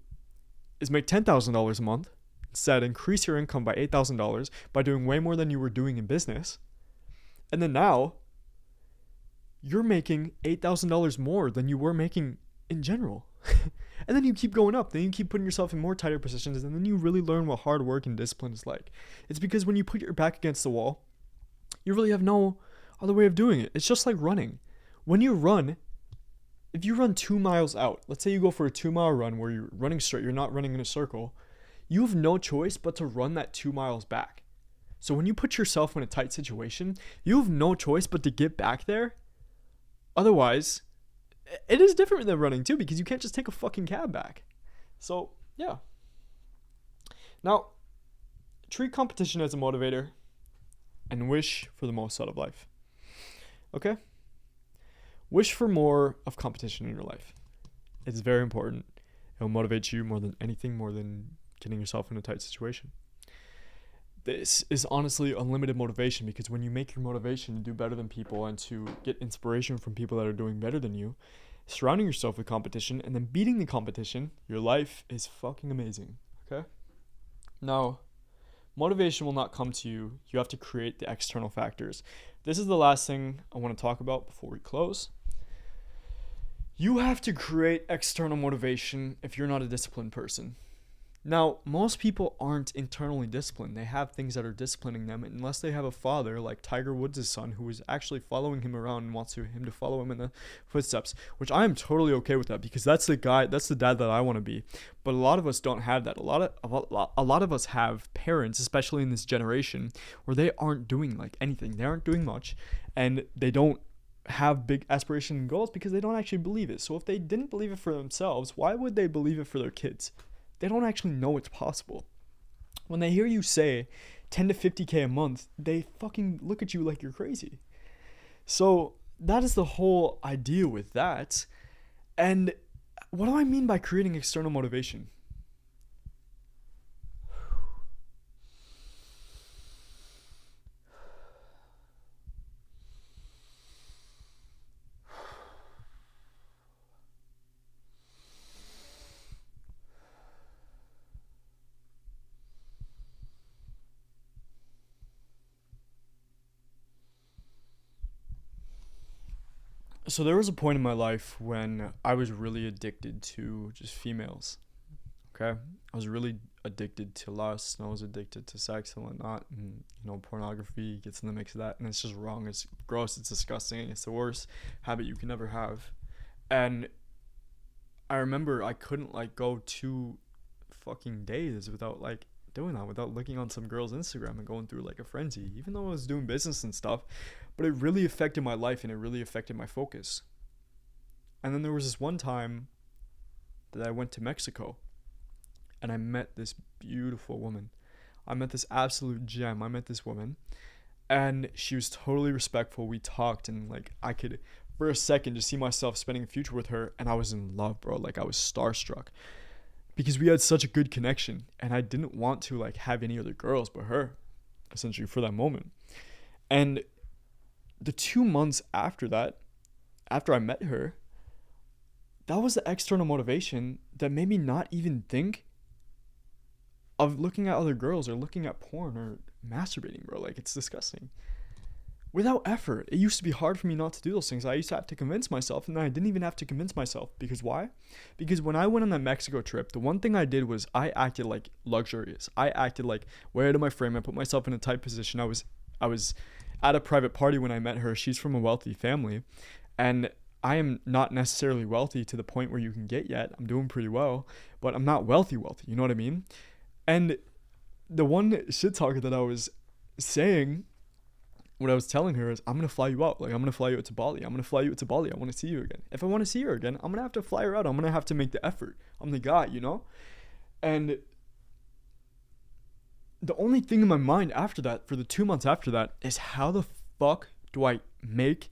is make $10,000 a month. Instead, increase your income by $8,000 by doing way more than you were doing in business. And then now, you're making $8,000 more than you were making in general. And then you keep going up. Then you keep putting yourself in more tighter positions. And then you really learn what hard work and discipline is like. It's because when you put your back against the wall, you really have no other way of doing it. It's just like running. When you run, if you run 2 miles out, let's say you go for a 2-mile run where you're running straight, you're not running in a circle, you have no choice but to run that 2 miles back. So when you put yourself in a tight situation, you have no choice but to get back there. Otherwise, it is different than running too, because you can't just take a fucking cab back. So, yeah. Now, treat competition as a motivator and wish for the most out of life. Okay? Wish for more of competition in your life. It's very important. It will motivate you more than anything, more than getting yourself in a tight situation. This is honestly unlimited motivation, because when you make your motivation to do better than people and to get inspiration from people that are doing better than you, surrounding yourself with competition and then beating the competition, your life is fucking amazing. Okay? Now, motivation will not come to you. You have to create the external factors. This is the last thing I want to talk about before we close. You have to create external motivation if you're not a disciplined person. Now, most people aren't internally disciplined. They have things that are disciplining them, unless they have a father like Tiger Woods' son, who is actually following him around and wants him to follow him in the footsteps, which I am totally okay with that, because that's the dad that I want to be. But a lot of us don't have that. A lot of us have parents, especially in this generation, where they aren't doing like anything. They aren't doing much, and they don't have big aspirations and goals because they don't actually believe it. So if they didn't believe it for themselves, why would they believe it for their kids? They don't actually know it's possible. When they hear you say 10 to 50K a month, they fucking look at you like you're crazy. So that is the whole idea with that. And what do I mean by creating external motivation? So there was a point in my life when I was really addicted to just females. Okay, I was really addicted to lust, and I was addicted to sex and whatnot, and pornography gets in the mix of that, and it's just wrong. It's gross. It's disgusting. It's the worst habit you can ever have. And I remember I couldn't like go 2 fucking days without like doing that, without looking on some girl's Instagram and going through like a frenzy, even though I was doing business and stuff. But it really affected my life and it really affected my focus. And then there was this one time that I went to Mexico and I met this beautiful woman. I met this absolute gem. I met this woman and she was totally respectful. We talked and like I could for a second just see myself spending a future with her, and I was in love, bro. Like I was starstruck because we had such a good connection and I didn't want to like have any other girls but her, essentially, for that moment. And the 2 months after that, after I met her, that was the external motivation that made me not even think of looking at other girls or looking at porn or masturbating, bro. Like, it's disgusting. Without effort, it used to be hard for me not to do those things. I used to have to convince myself, and then I didn't even have to convince myself. Because why? Because when I went on that Mexico trip, the one thing I did was I acted like luxurious. I acted like way out of my frame. I put myself in a tight position. I was at a private party when I met her. She's from a wealthy family, and I am not necessarily wealthy to the point where you can get yet. I'm doing pretty well, but I'm not wealthy. You know what I mean? And the one shit talker that I was saying, what I was telling her is, I'm going to fly you out. Like, I'm going to fly you out to Bali. I'm going to fly you out to Bali. I want to see you again. If I want to see her again, I'm going to have to fly her out. I'm going to have to make the effort. I'm the guy, you know? And the only thing in my mind after that, for the 2 months after that, is how the fuck do I make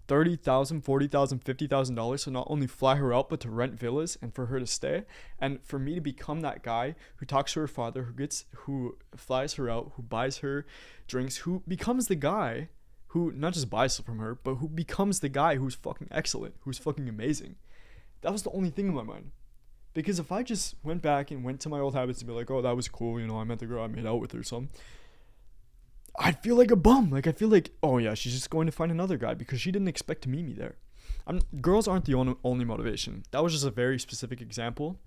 $30,000, $40,000, $50,000 to not only fly her out, but to rent villas and for her to stay, and for me to become that guy who talks to her father, who flies her out, who buys her drinks, who becomes the guy who not just buys from her, but who becomes the guy who's fucking excellent, who's fucking amazing. That was the only thing in my mind. Because if I just went back and went to my old habits and be like, oh, that was cool, I met the girl, I made out with her, something, I'd feel like a bum. Like, I feel like, oh yeah, she's just going to find another guy because she didn't expect to meet me there. Girls aren't the only motivation. That was just a very specific example.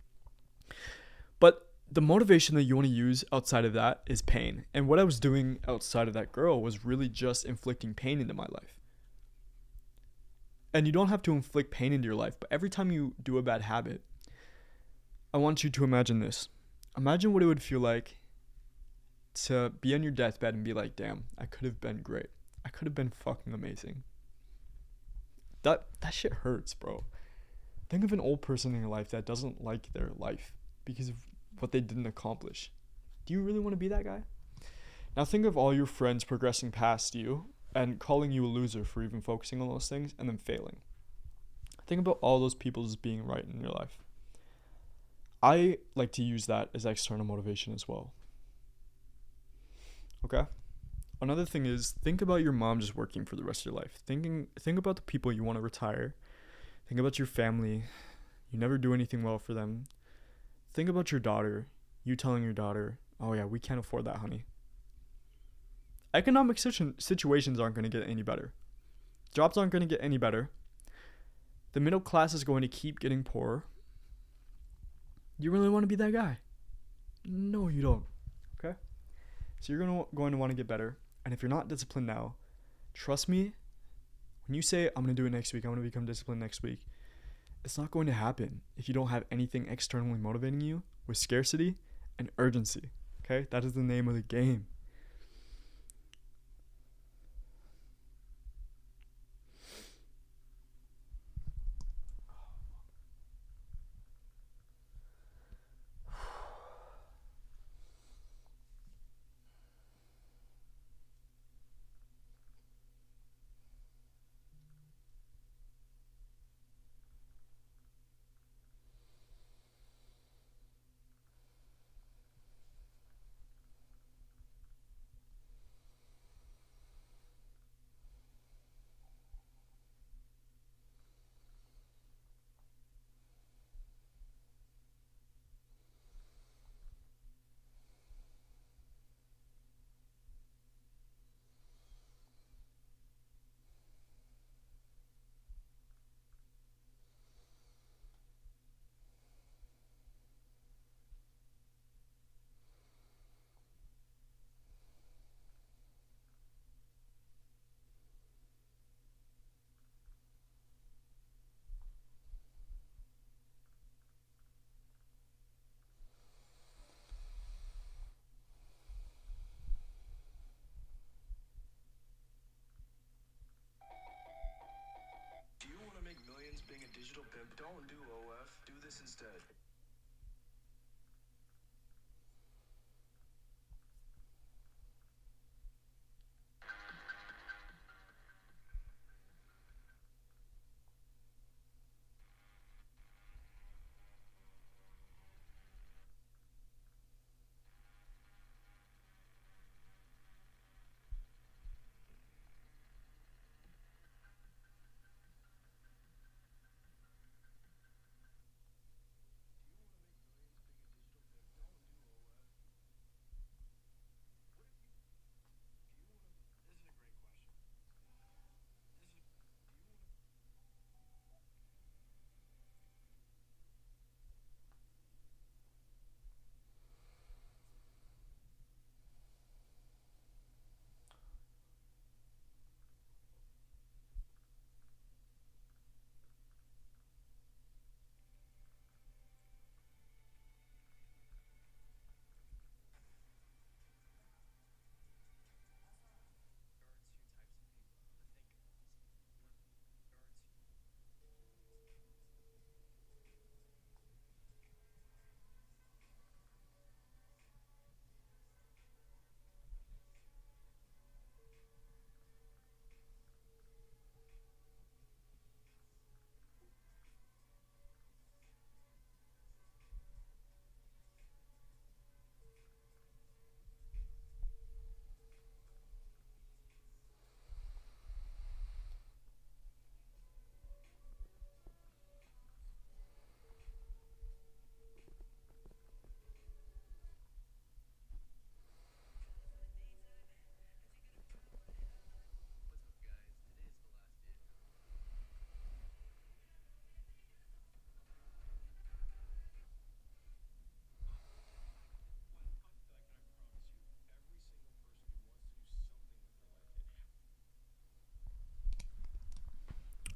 But the motivation that you want to use outside of that is pain. And what I was doing outside of that girl was really just inflicting pain into my life. And you don't have to inflict pain into your life, but every time you do a bad habit, I want you to imagine this. Imagine what it would feel like to be on your deathbed and be like, damn, I could have been great. I could have been fucking amazing. That shit hurts, bro. Think of an old person in your life that doesn't like their life because of what they didn't accomplish. Do you really want to be that guy? Now think of all your friends progressing past you and calling you a loser for even focusing on those things and then failing. Think about all those people just being right in your life. I like to use that as external motivation as well. Okay? Another thing is, think about your mom just working for the rest of your life. Think about the people you want to retire. Think about your family. You never do anything well for them. Think about your daughter. You telling your daughter, oh yeah, we can't afford that, honey. Economic situations aren't going to get any better. Jobs aren't going to get any better. The middle class is going to keep getting poorer. You really want to be that guy? No, you don't. Okay? So you're going to want to get better. And if you're not disciplined now, trust me, when you say, I'm going to do it next week, I'm going to become disciplined next week, it's not going to happen if you don't have anything externally motivating you with scarcity and urgency. Okay? That is the name of the game.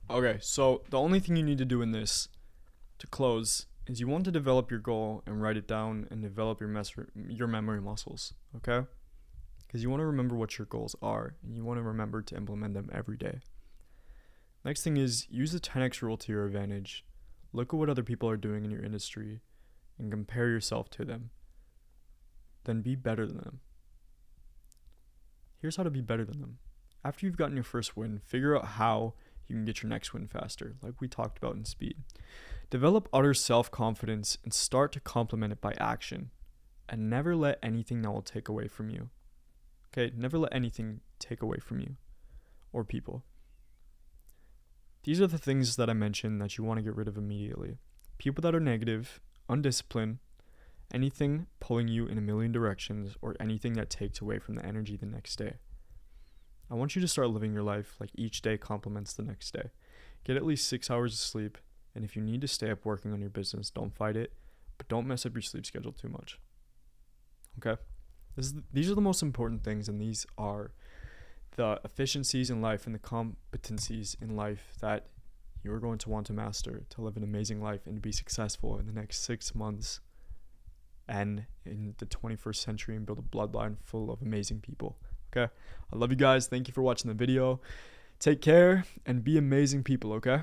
Okay, so the only thing you need to do in this to close is you want to develop your goal and write it down and develop your memory muscles, okay? Because you want to remember what your goals are and you want to remember to implement them every day. Next thing is use the 10x rule to your advantage. Look at what other people are doing in your industry and compare yourself to them. Then be better than them. Here's how to be better than them. After you've gotten your first win, figure out how you can get your next win faster, like we talked about in speed. Develop utter self-confidence and start to complement it by action. And never let anything that will take away from you. Okay, never let anything take away from you or people. These are the things that I mentioned that you want to get rid of immediately. People that are negative, undisciplined, anything pulling you in a million directions, or anything that takes away from the energy the next day. I want you to start living your life like each day complements the next day. Get at least 6 hours of sleep, and if you need to stay up working on your business, don't fight it, but don't mess up your sleep schedule too much. Okay? These are the most important things, and these are the efficiencies in life and the competencies in life that you're going to want to master to live an amazing life and to be successful in the next 6 months and in the 21st century and build a bloodline full of amazing people. Okay? I love you guys. Thank you for watching the video. Take care and be amazing people, okay?